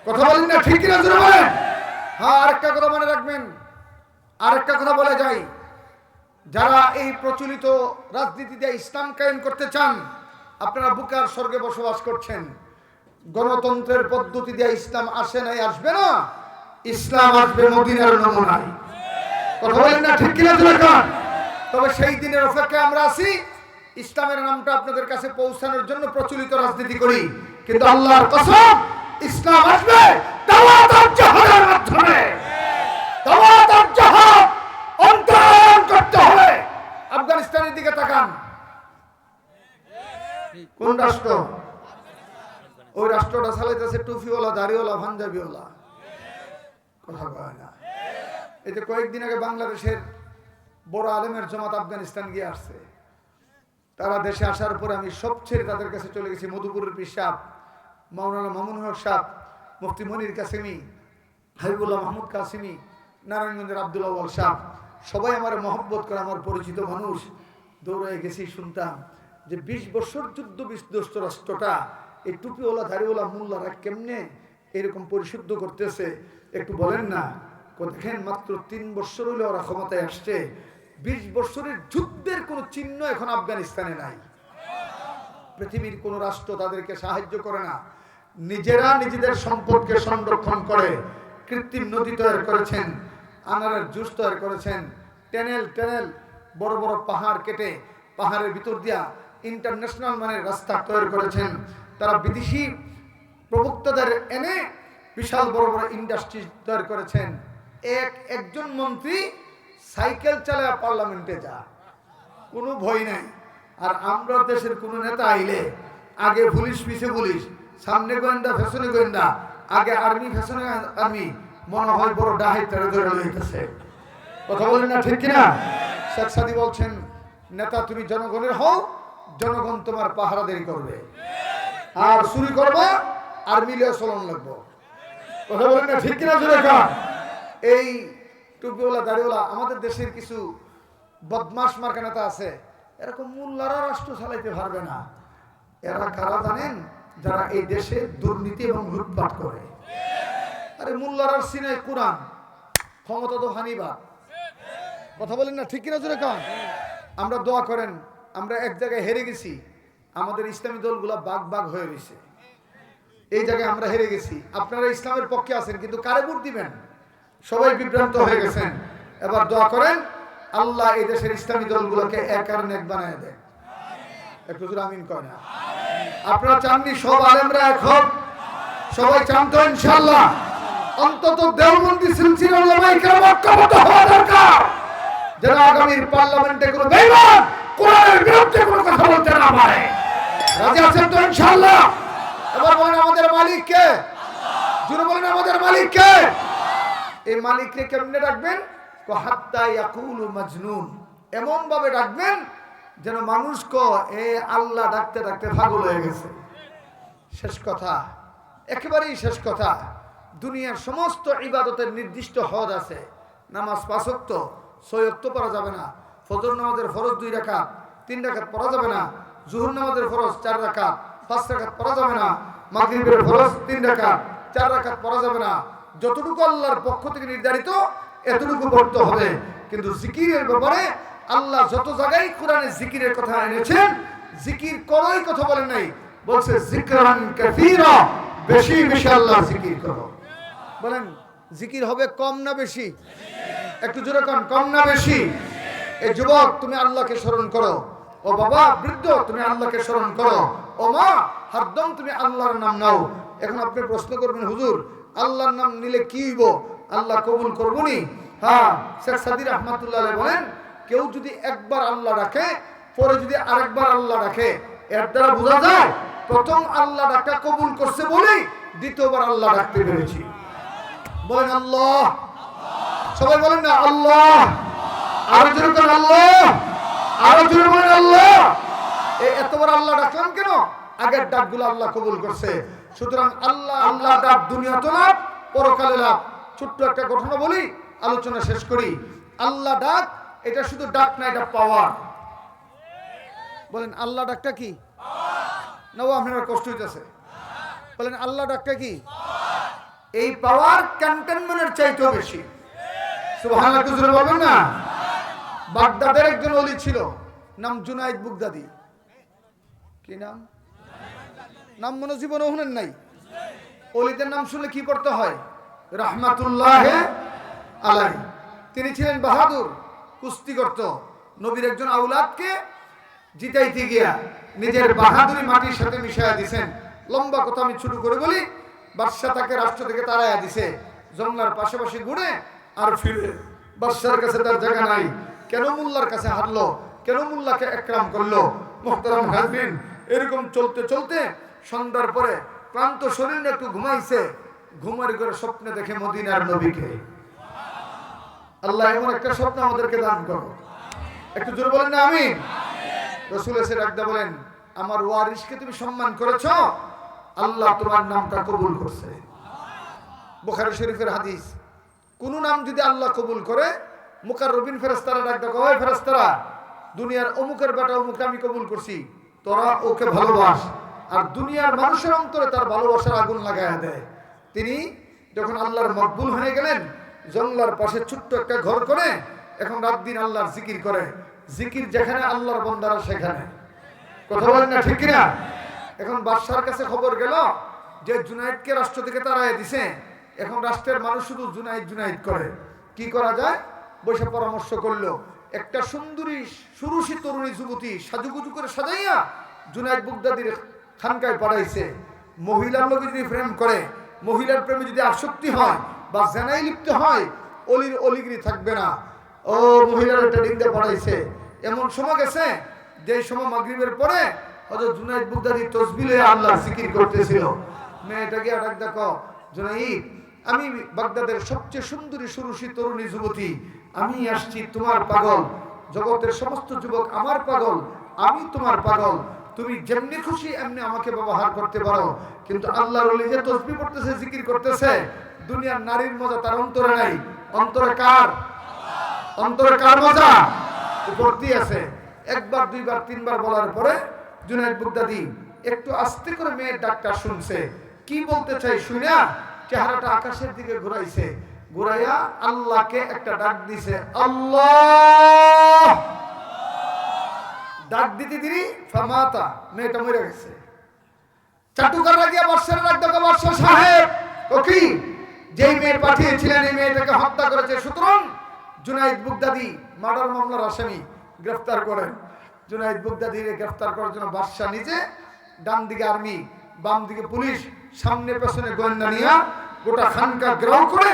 A: কথা বলেন না ঠিক না জোরে বলেন? হ্যাঁ, আরেকটা কথা মনে রাখবেন, আরেকটা কথা বলে যাই, যারা এই প্রচলিত রাজনীতি দিয়ে ইসলাম কায়েম করতে চান, আপনারা বুকার স্বর্গে বসবাস করছেন। গণতন্ত্রের পদ্ধতি দিয়ে ইসলাম আসে নাই, আসবে না। ইসলাম আসবে মদিনার নমুনায়। কথা বলেন না ঠিক কিনা জোরে কান? তবে সেই দিনের অপেক্ষায় আমরা আছি, ইসলামের নামটা আপনাদের কাছে পৌঁছানোর জন্য প্রচলিত রাজনীতি করি, কিন্তু আল্লাহর কসম ইসলাম আসবে দাওয়াত আর জিহাদের মাধ্যমে। দাওয়াত আর জিহাদ অন্তরায়ণ করতে হবে। আফগানিস্তানের দিকে তাকান, কোন রাষ্ট্র? ওই রাষ্ট্রটা চালাইতেছে টুপিওয়ালা, দাড়িওয়ালা, পাঞ্জাবিওয়ালা। কথা কয় না। এই যে কয়েকদিন আগে বাংলাদেশের বড় আলেমের জামাত আফগানিস্তান গিয়ে আসছে। তারা দেশে আসার পরে আমি সব ছেড়ে তাদের কাছে চলে গেছি। মধুপুরের পীর সাহেব, মাওলানা মামুন হক সাহেব, মুফতি মনির কাসেমি, হাবিবুল্লাহ মাহমুদ কাসেমি, নারায়ণগঞ্জের আব্দুল্লাহ ওয়াল সাহেব, সবাই আমার মহব্বত করে, আমার পরিচিত মানুষ। দৌড়ায় গেছি, শুনতাম যে 20 বছর যুদ্ধ বিধ্বস্ত রাষ্ট্রটা এই টুপিওয়ালা ধারিওয়ালা মোল্লারা কেমনে এরকম পরিশুদ্ধ করতেছে, একটু বলেন না। দেখেন মাত্র 3 বছর হইলে ওরা ক্ষমতায় আসছে, 20 বছরের যুদ্ধের কোনো চিহ্ন এখন আফগানিস্তানে নাই। পৃথিবীর কোন রাষ্ট্র তাদেরকে সাহায্য করে না, নিজেরা নিজেদের সম্পদকে সংরক্ষণ করে কৃত্রিম নদী তৈরি করেছেন, আনারের জুস তৈরি করেছেন, টেনেল বড় বড় পাহাড় কেটে পাহাড়ের ভিতর দিয়া ইন্টারন্যাশনাল মানের রাস্তা তৈরি করেছেন। তারা বিদেশি প্রবক্তাদের এনে বিশাল বড় বড় ইন্ডাস্ট্রি তৈরি করেছেন। একজন মন্ত্রী সাইকেল চালায় পার্লামেন্টে যা, কোনো ভয় নাই। আর আমরা দেশের কোন নেতা আইলে আগে পুলিশ পিছে পুলিশ, সামনে গোয়েন্দা ফ্যাশনে গোয়েন্দা, আগে আর্মি ফ্যাশনে আর্মি, মনে হয় বড় ডাহাই তারা ধরে লইতেছে। কথা বলেন না ঠিক কিনা? শেখ সাদি বলছেন, নেতা তুমি জনগণের হও, জনগণ তোমার পাহারাদারি করবে, আর চুরি করবা আর মিলিয়ে চলন লাগবো। কথা বলেন না ঠিক কিনা? এই টুপিওয়ালা দাড়িওয়ালা আমাদের দেশের কিছু বদমাস মার্কা নেতা আছে, এরকম মোল্লারা রাষ্ট্র চালাইতে পারবে না। এরা কারা জানেন? যারা এই দেশে দুর্নীতি এবং লুটপাট করে। আরে মোল্লারার সিনাই কোরআন, ক্ষমতা তো হানিবা। কথা বলেন না ঠিক কিনা? জোরে কান। আমরা দোয়া করেন, আমরা এক জায়গায় হেরে গেছি, আমাদের ইসলামী দলগুলা বাগ বাগ হয়ে গেছে, এই জায়গায় আমরা হেরে গেছি। আপনারা ইসলামের পক্ষে আছেন, কিন্তু কারে ভোট দিবেন? সবাই বিভ্রান্ত হয়ে গেছেন। এবার দোয়া করেন আল্লাহ এই দেশের ইসলামী দলগুলোকে এক আর নেক বানায় দেয়। একটু জোরে আমিন কয় না? আপনারা চাননি সব আলেমরা এক হোক? সবাই চান তো ইনশাআল্লাহ? অন্তত দেওবন্দি সিলসিলার উলামায়ে কেরাম ঐক্যবদ্ধ হওয়া দরকার, যেন আগামীর পার্লামেন্টে কোনো বেঈমান কোরআনের বিরুদ্ধে কোনো কথা বলতে না পারে। রাজি আছেন তো ইনশাআল্লাহ? এবার বলেন আমাদের মালিক কে? জোরে বলেন আমাদের মালিক কে? এই মালিককে কেমনে ডাকবেন? হাত্তা ইয়াকুলু মাজনুন, এমন ভাবে ডাকবেন যেন মানুষ এ আল্লাহ ডাকতে ডাকতে পাগল হয়ে গেছে। শেষ কথা, একেবারেই শেষ কথা, দুনিয়ার সমস্ত ইবাদতের নির্দিষ্ট হদ আছে। নামাজ 5 ওয়াক্ত, 6 ওয়াক্ত পড়া যাবে না। ফজর নামাজের ফরজ 2 রাকাত, 3 রাকাত পড়া যাবে না। জোহর নামাজের ফরজ 4 রাকাত, 5 রাকাত পড়া যাবে না। মাগরিবের ফরজ 3 রাকাত, 4 রাকাত পড়া যাবে না। যতটুকু আল্লাহর পক্ষ থেকে নির্ধারিত এতটুকু পড়তে হবে। কিন্তু জিকিরের ব্যাপারে আল্লাহ যত জায়গায় কোরআনে জিকিরের কথা এনেছেন, জিকির করাই কথা বলেন নাই, বলছে যিকরান কাসীরা, বেশি বেশি আল্লাহ জিকির করো। বলেন জিকির হবে কম না বেশি? একটু জোরে কোন, কম না বেশি? এই যুবক তুমি আল্লাহকে স্মরণ করো, ও বাবা বৃদ্ধ তুমি আল্লাহকে স্মরণ করো, ও মা হরদম তুমি আল্লাহর নাম নাও। এখন আপনি প্রশ্ন করবেন, হুজুর আল্লাহর নাম নিলে কি হইব? আল্লাহ কবুল করবনি? হ্যাঁ, শেখ সাদি রাহমাতুল্লাহ আলাইহি বলেন, কেউ যদি একবার আল্লাহ ডাকে, পরে যদি আরেকবার আল্লাহ ডাকে, এর দ্বারা বোঝা যায় প্রথম আল্লাহ ডাকা কবুল করছে বলেই দ্বিতীয়বার আল্লাহ ডাকতে পেরেছি। বলেন আল্লাহ, সবাই বলেন না আল্লাহ, আরো জোরে বলেন আল্লাহ, আরো জোরে বলেন আল্লাহ। এতবার আল্লাহ ডাকলাম কেন? আগের ডাকগুলো আল্লাহ কবুল করছে। সুতরাং আল্লাহ আল্লাহ ডাক দুনিয়াতে লাভ, পরকালে লাভ। ছোট্ট একটা ঘটনা বলি, আলোচনা শেষ করি। আল্লাহ ডাক এটা শুধু ডাক না, এটা পাওয়ার। বলেন আল্লাহ ডাকটা কি? না আপনার কষ্ট হইতেছে? বলেন আল্লাহ ডাকটা কি? এই পাওয়ার ক্যান্টনমেন্টের চাইতেও বেশি। সুবহানাল্লাহ, জোরে বলবেন না? বাগদাদের একজন ওলি ছিল, নাম জুনাইদ বুগদাদি। কি নাম? নাম মনে জীবনে শুনেন নাই? ওলিদের নাম শুনলে কি করতে হয়? রাহমাতুল্লাহ আলাইহি। তিনি ছিলেন বাহাদুর, কুস্তি করত। নবীর একজন আওলাদকে জিতাইতে গিয়া নিজের বাহাদুরি মাটির সাথে মিশাইয়া দিছেন। লম্বা কথা আমি ছোট করে বলি, বাদশা তাকে রাষ্ট্র থেকে তাড়াইয়া দিছে। জঙ্গলার পাশাপাশি ঘুরে আর ফিরে, বাদশার কাছে তার জায়গা নাই। কেন মোল্লার কাছে হারলো? কেন মোল্লাকে একরাম করলো? মুহতারাম হাজরিন, এরকম চলতে চলতে সন্ধ্যার পরে ক্লান্ত শরীর একটু ঘুমাইছে। ঘুমারি করে স্বপ্নে দেখে মদিনার নবীকে। আল্লাহ এমন একটা স্বপ্ন আমাদেরকে দান করো। একটু জোরে বলেন না আমিন। রাসূল এসে ডাকতে বলেন, আমার ওয়ারিসকে তুমি সম্মান করেছো, আল্লাহ তোমার নামটা কবুল করছে। বুখারী শরীফের হাদিস। কোন নাম যদি আল্লাহ কবুল করে, মুকাররবিন ফেরেশতারা ডাকতে কয়, ওই ফেরেশতারা, দুনিয়ার অমুকের বেটা অমুকে আমি কবুল করছি, তোরা ওকে ভালোবাস। আর দুনিয়ার মানুষের অন্তরে তার ভালোবাসার আগুন লাগায়া দেয়। তিনি যখন আল্লাহর মকবুল হয়ে গেলেন, জঙ্গলার পাশে ছোট্ট একটা ঘর করে এখন রাত দিন আল্লাহর জিকির করে। জিকির যেখানে আল্লাহর বান্দারা সেখানে। কথা বলেন না ঠিক কিনা? এখন বাদশার কাছে খবর গেল যে জুনাইদকে রাষ্ট্র থেকে তাড়াইয়া দিছে। এখন রাষ্ট্রের মানুষ শুধু জুনাইদ জুনাইদ করে। কি করা যায়? বসে পরামর্শ করলো। একটা সুন্দরী সুরুষী তরুণী যুবতী সাজুগুজু করে সাজাইয়া জুনাইদ বুগদাদির খানকায় পাঠাইছে। মহিলার লোক যদি প্রেম করে, মহিলার প্রেমে যদি আসক্তি হয় বা জেনায় লিপ্ত হয়, অলির অলিগিরি থাকবে না। ও মহিলার একটা ডিঙ্গা পাঠাইছে। এমন সময় গেছে যে সময় মাগরিবের পরে হযরত জুনায়েদ বাগদাদী তাসবিহ আল্লাহর জিকির করতেছিল। মেয়েটাকে ডাক দেখো, জুনায়েদ আমি বাগদাদের সবচেয়ে সুন্দরী সুরুষী তরুণী যুবতী, আমি আসছি তোমার পাগল, জগতের সমস্ত যুবক আমার পাগল, আমি তোমার পাগল, তুমি যেমনি খুশি এমনি আমাকে ব্যবহার করতে পারো, কিন্তু আল্লাহর ওলি যে তাসবিহ পড়তেছে জিকির করতেছে, দুনিয়ার নারীর মজা তার অন্তরে নাই। অন্তরে কার? অন্তরে কার মজা? উপরই আছে। একবার দুইবার তিনবার বলার পরে জুনায়েদ বাগদাদী একটু আস্তে করে মেয়ের ডাকটা শুনছে, কি বলতে চাই শুনা চেহারাটা আকাশের দিকে ঘুরাইছে, ঘুরাইয়া আল্লাহকে একটা ডাক দিছে, আল্লাহ। ডাক দিতে দিদি ফামাতা, মেয়েটা মরে গেছে। চাটুকার লাগিয়া বর্ষার ডাক দেখো, বর্ষা সাহেব ও কি যেই মেয়ে পাঠিয়েছিলেন এই মেয়েটাকে হত্যা করেছে, সুতরাং জুনায়েদ বাগদাদী মার্ডার মামলার আসামি, গ্রেফতার করেন। জুনায়েদ বাগদাদীকে গ্রেফতার করার জন্য বাদশা নিজে, ডান দিকে আর্মি, বাম দিকে পুলিশ, সামনে পেছনে গোয়েন্দা নিয়ে গোটা খানকা গ্রাউ করে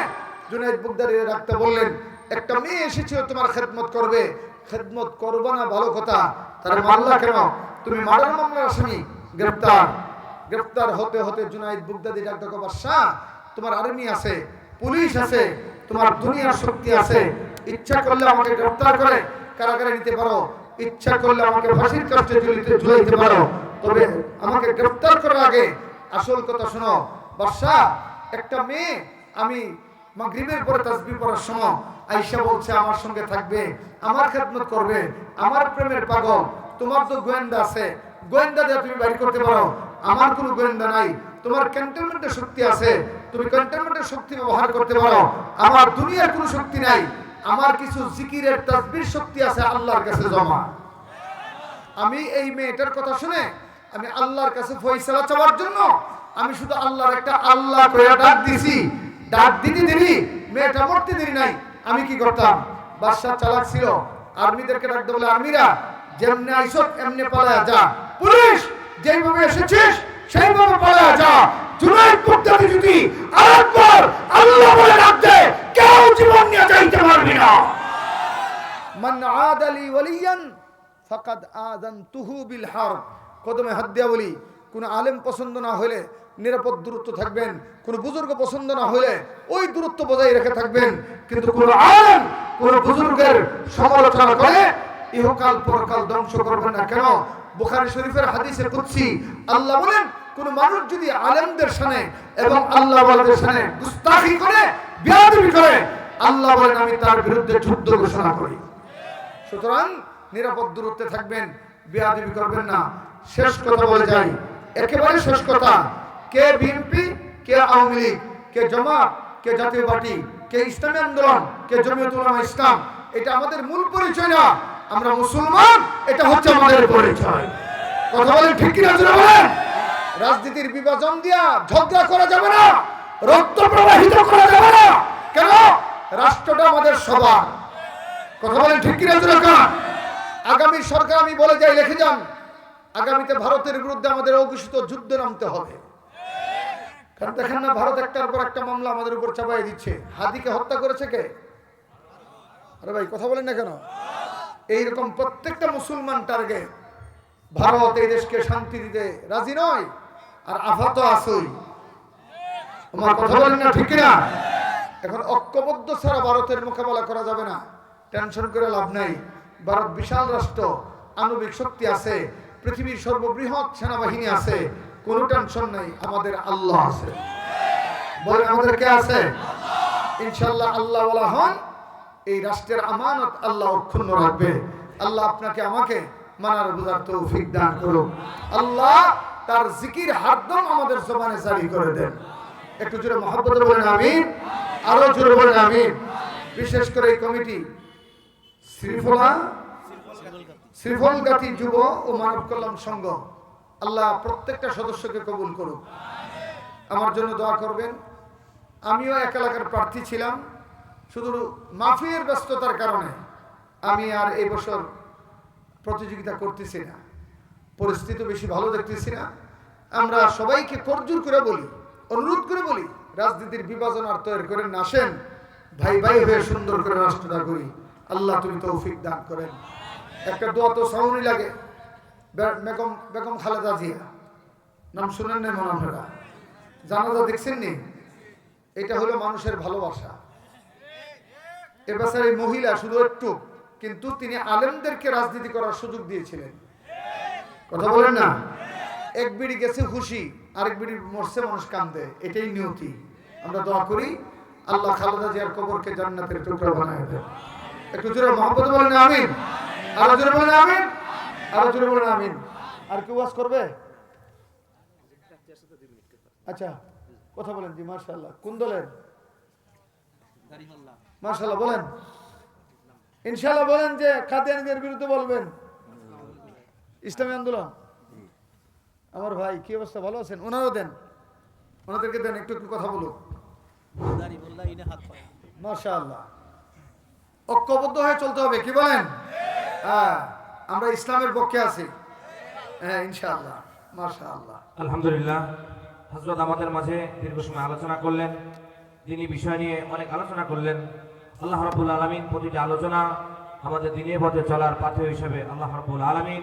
A: জুনায়েদ বাগদাদী রাখতে বললেন, একটা মেয়ে এসেছিল তোমার খেদমত করবে, খেদমত করবে না ভালো কথা, তার মামলা কেন? তুমি মার্ডার মামলার আসামি, গ্রেফতার। গ্রেফতার হতে হতে জুনায়েদ বাগদাদী ডাক দেখো, বাদশা তোমার আর্মি আছে, পুলিশ আছে, তোমার দুনিয়ার শক্তি আছে, ইচ্ছা করলে আমাকে গ্রেফতার করে কারাগারে নিতে পারো, ইচ্ছা করলে আমাকে ফাঁসির কাস্টে ঝুলাইতে পারো, তবে আমাকে গ্রেফতার করার আগে আসল কথা শোনো বাদশা, একটা মেয়ে আমি মাগরিবের পরে তাসবিহ পড়ার সময় আয়েশা বলছে আমার সঙ্গে থাকবে, আমার খেদমত করবে, আমার প্রেমের পাগল, তোমার তো গোয়েন্দা আছে, গোয়েন্দা দিয়ে তুমি বাইর করতে পারো, আমার কোনো গোয়েন্দা নাই, তোমার ক্যান্টনমেন্টের শক্তি আছে, তুমি ক্যান্টনমেন্টের শক্তি ব্যবহার করতে পারো, আমার দুনিয়ার কোনো শক্তি নাই, আমার কিছু জিকিরের তাসবিহ শক্তি আছে আল্লাহর কাছে জমা। আমি এই মেয়েটার কথা শুনে আমি আল্লাহর কাছে ফয়সালা চাওয়ার জন্য আমি শুধু আল্লাহর একটা আল্লাহ করে ডাক দিছি, ডাক দিতে দেরি মেয়েটা মরতে দেরি নাই। আমি কি করতাম? বাদশা চালাক ছিল, আর্মিদেরকে ডাকতে বলে, আর্মিরা যেমনে আইছো এমনি পালায়া যা, পুলিশ যেইভাবে এসেছিস সেইভাবে পালায়া যা। জুনায়েদ বাগদাদী যদি আরেকবার আল্লাহ বলে ডাক দেয়, কেউ জীবন নিয়ে যাইতে পারবি না। মান আদালি ওয়ালিয়ান ফাকাদ আযানতুহু বিল হারব। কদমে হাত দিয়া বলি, কোন আলেম পছন্দ না হলে নিরাপদ দূরত্ব থাকবেন, কোন বুজুর্গ পছন্দ না হলে ওই দূরত্ব বজায় রেখে থাকবেন, কিন্তু কোন আলেম কোন বুজুর্গের সমালোচনা করে ইহকাল পরকাল ধ্বংস করবেন না। কেন? বুখারী শরীফের হাদিসে কুদসি আল্লাহ বলেন, কোন মানুষ যদি আলেমদের সামনে এবং আল্লাহ ওয়ালাদের সামনে গুস্তাখি করে, বেয়াদবি করে, আল্লাহ বলেন আমি তার বিরুদ্ধে যুদ্ধ ঘোষণা করি। সুতরাং নিরাপদ দূরত্বে থাকবেন, বেয়াদবি করবেন না। শেষ কথা বলে যাই, একেবারে শেষ কথা, কে বিএনপি, কে আওয়ামী লীগ, কে জামাত, কে জাতীয় পার্টি, কে ইসলামী আন্দোলন, কে জমিয়তুল উলামা ইসলাম, এটা আমাদের মূল পরিচয় না। আমরা মুসলমান, এটা হচ্ছে আমাদের পরিচয়। কথা বলেন ঠিক কিনা জোরে বলেন। রাজনীতির বিভাজন দিয়া ঝগড়া করা যাবে না, রক্ত প্রবাহিত করা যাবে না। কেন? রাষ্ট্রটা আমাদের সবার। কথা বলেন ঠিক কিনা জোরে বলেন। আগামী সরকার আমি বলে যাই, লিখে যান, আগামীতে ভারতের বিরুদ্ধে আমাদের অঘোষিত যুদ্ধে নামতে হবে। কারণ দেখেন না, ভারত একটার পর একটা মামলা আমাদের উপর চাপাই দিচ্ছে। হাদিকে হত্যা করেছে কে? আরে ভাই কথা বলেন না কেন? এইরকম প্রত্যেকটা মুসলমান টার্গেট। ভারত এই দেশকে শান্তি দিতে রাজি নয়, আর আফাত আসই। আমার কথা বলেন না ঠিক না? এখন ঐক্যবদ্ধ ছাড়া ভারতের মোকাবেলা করা যাবে না। টেনশন করে লাভ নাই। ভারত বিশাল রাষ্ট্র, আণবিক শক্তি আছে, পৃথিবীর সর্ববৃহৎ সেনাবাহিনী আছে, কোনো টেনশন নাই। আমাদের আল্লাহ আছে। বলেন আমাদের কে আছে? ইনশাআল্লাহ আল্লাহ ওয়ালা হন, এই রাষ্ট্রের আমানত আল্লাহ অক্ষুণ্ণ রাখবে। আল্লাহ আপনাকে আমাকে মানার বুঝার তৌফিক দান করুন। আল্লাহ তার জিকির হারদম আমাদের জবানে জারি করে দেন। একটু জোরে মহব্বতে বলেন আমিন, আরো জোরে বলেন আমিন। বিশেষ করে এই কমিটি শ্রীফলগাতি যুব ও মানব কল্যাণ সংঘ, আল্লাহ প্রত্যেকটা সদস্যকে কবুল করুক। আমার জন্য দোয়া করবেন। আমিও এক এলাকার প্রার্থী ছিলাম, শুধু মাহফিলের ব্যস্ততার কারণে আমি আর এই বছর প্রতিযোগিতা করতেছি না। পরিস্থিতি বেশি ভালো দেখতেছি না। আমরা সবাইকে করজোর করে বলি, অনুরোধ করে বলি, রাজনীতির বিভাজন আর তৈরি করেন না, আসেন ভাই ভাই হয়ে সুন্দর করে রাষ্ট্রটা করি। আল্লাহ তুমি তৌফিক দান করেন। একটা দোয়া তো সাউনি লাগে, বেগম বেগম খালেদা জিয়া, নাম শুনেন না মনে আপনারা? জানাজা দেখছেন নি? এটা হলো মানুষের ভালোবাসা। এবার এই মহিলা শুধু একটু, কিন্তু তিনি আলেমদেরকে রাজনীতি করার সুযোগ দিয়েছিলেন। কথা বলেন না? এক বিড়ি গেছে খুশি, আরেক বিড়ি মরছে মানুষ কান্দে, এটাই নিয়তি। আমরা দোয়া করি আল্লাহ খালেদা জিয়ার কবরকে জান্নাতের টুকরা বানায় দেন। একটু জোরে মহব্বত বলেন আমিন, আরো জোরে বলেন আমিন, আরো জোরে বলেন আমিন। আর কেউ ওয়াজ করবে? আচ্ছা কথা বলেন জি। মাশাআল্লাহ, কোন দলের? মাশাআল্লাহ বলেন, ইনশাআল্লাহ বলেন যে কাদিয়ানীদের বিরুদ্ধে বলবেন। ইসলামী আন্দোলন। আমার ভাই কি অবস্থা, ভালো আছেন? ওনারও দেন, ওনাদেরকে দেন, একটু একটু কথা বলুন। মাশাআল্লাহ, ঐক্যবদ্ধ হয়ে চলতে হবে, কি বলেন? হ্যাঁ, আমরা ইসলামের পক্ষে আছি, হ্যাঁ ইনশাআল্লাহ। মাশাআল্লাহ,
B: আলহামদুলিল্লাহ। হযরত আমাদের মাঝে দীর্ঘ সময় আলোচনা করলেন, তিনি বিষয় নিয়ে অনেক আলোচনা করলেন। আল্লাহ রাব্বুল আলামিন প্রতিটি আলোচনা আমাদের দিনের পথে চলার পাথেয় হিসেবে আল্লাহ রাব্বুল আলামিন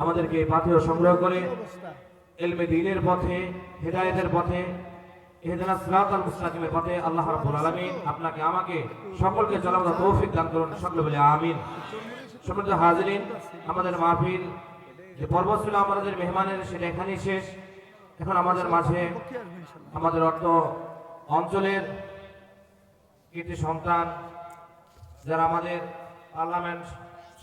B: আমাদেরকে এই পাথেয় সংগ্রহ করে ইলমে দ্বীনের পথে, হেদায়েতের পথে, ইহদিনাস সিরাতাল মুস্তাকিমের পথে আল্লাহ রাব্বুল আলামিন আপনাকে আমাকে সকলকে চলার তৌফিক দান করুন, সকলে বলে আমিন। সম্মানিত হাজিরিন, আমাদের মাহফিল যে পর্ব ছিল আমাদের মেহমানের, সেটা এখানেই শেষ। এখন আমাদের মাঝে আমাদের অর্থ অঞ্চলের কৃতি সন্তান যারা আমাদের পার্লামেন্ট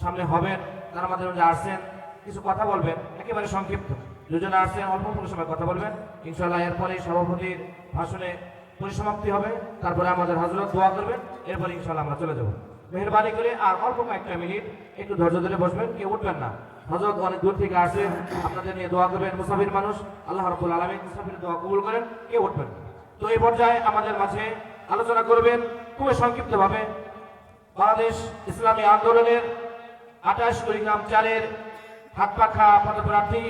B: সামনে হবেন, তারা আমাদের মধ্যে আসছেন, কিছু কথা বলবেন, একেবারে সংক্ষিপ্ত। দুজনে আসছেন, অল্প অল্প সময় কথা বলবেন ইনশাআল্লাহ। এরপরে সভাপতির ভাষণে পরিসমাপ্তি হবে, তারপরে আমাদের হযরত দোয়া করবেন, এরপরে ইনশাআল্লাহ আমরা চলে যাব। মেহেরবানি করে আর অল্প কয়েকটা মিনিট একটু ধৈর্য ধরে বসবেন, কেউ উঠবেন না। হযরত অনেক দূর থেকে আসেন, আপনাদের নিয়ে দোয়া করবেন। মুসাফির মানুষ, আল্লাহ রাব্বুল আলামিন মুসাফিরের দোয়া কবুল করেন, কেউ উঠবেন। তো এই পর্যায়ে আমাদের মাঝে আলোচনা করবেন খুবই সংক্ষিপ্তভাবে বাংলাদেশ ইসলামী আন্দোলনের 28 কুড়িগ্রাম 4-এর হাতপাখা পদপ্রার্থী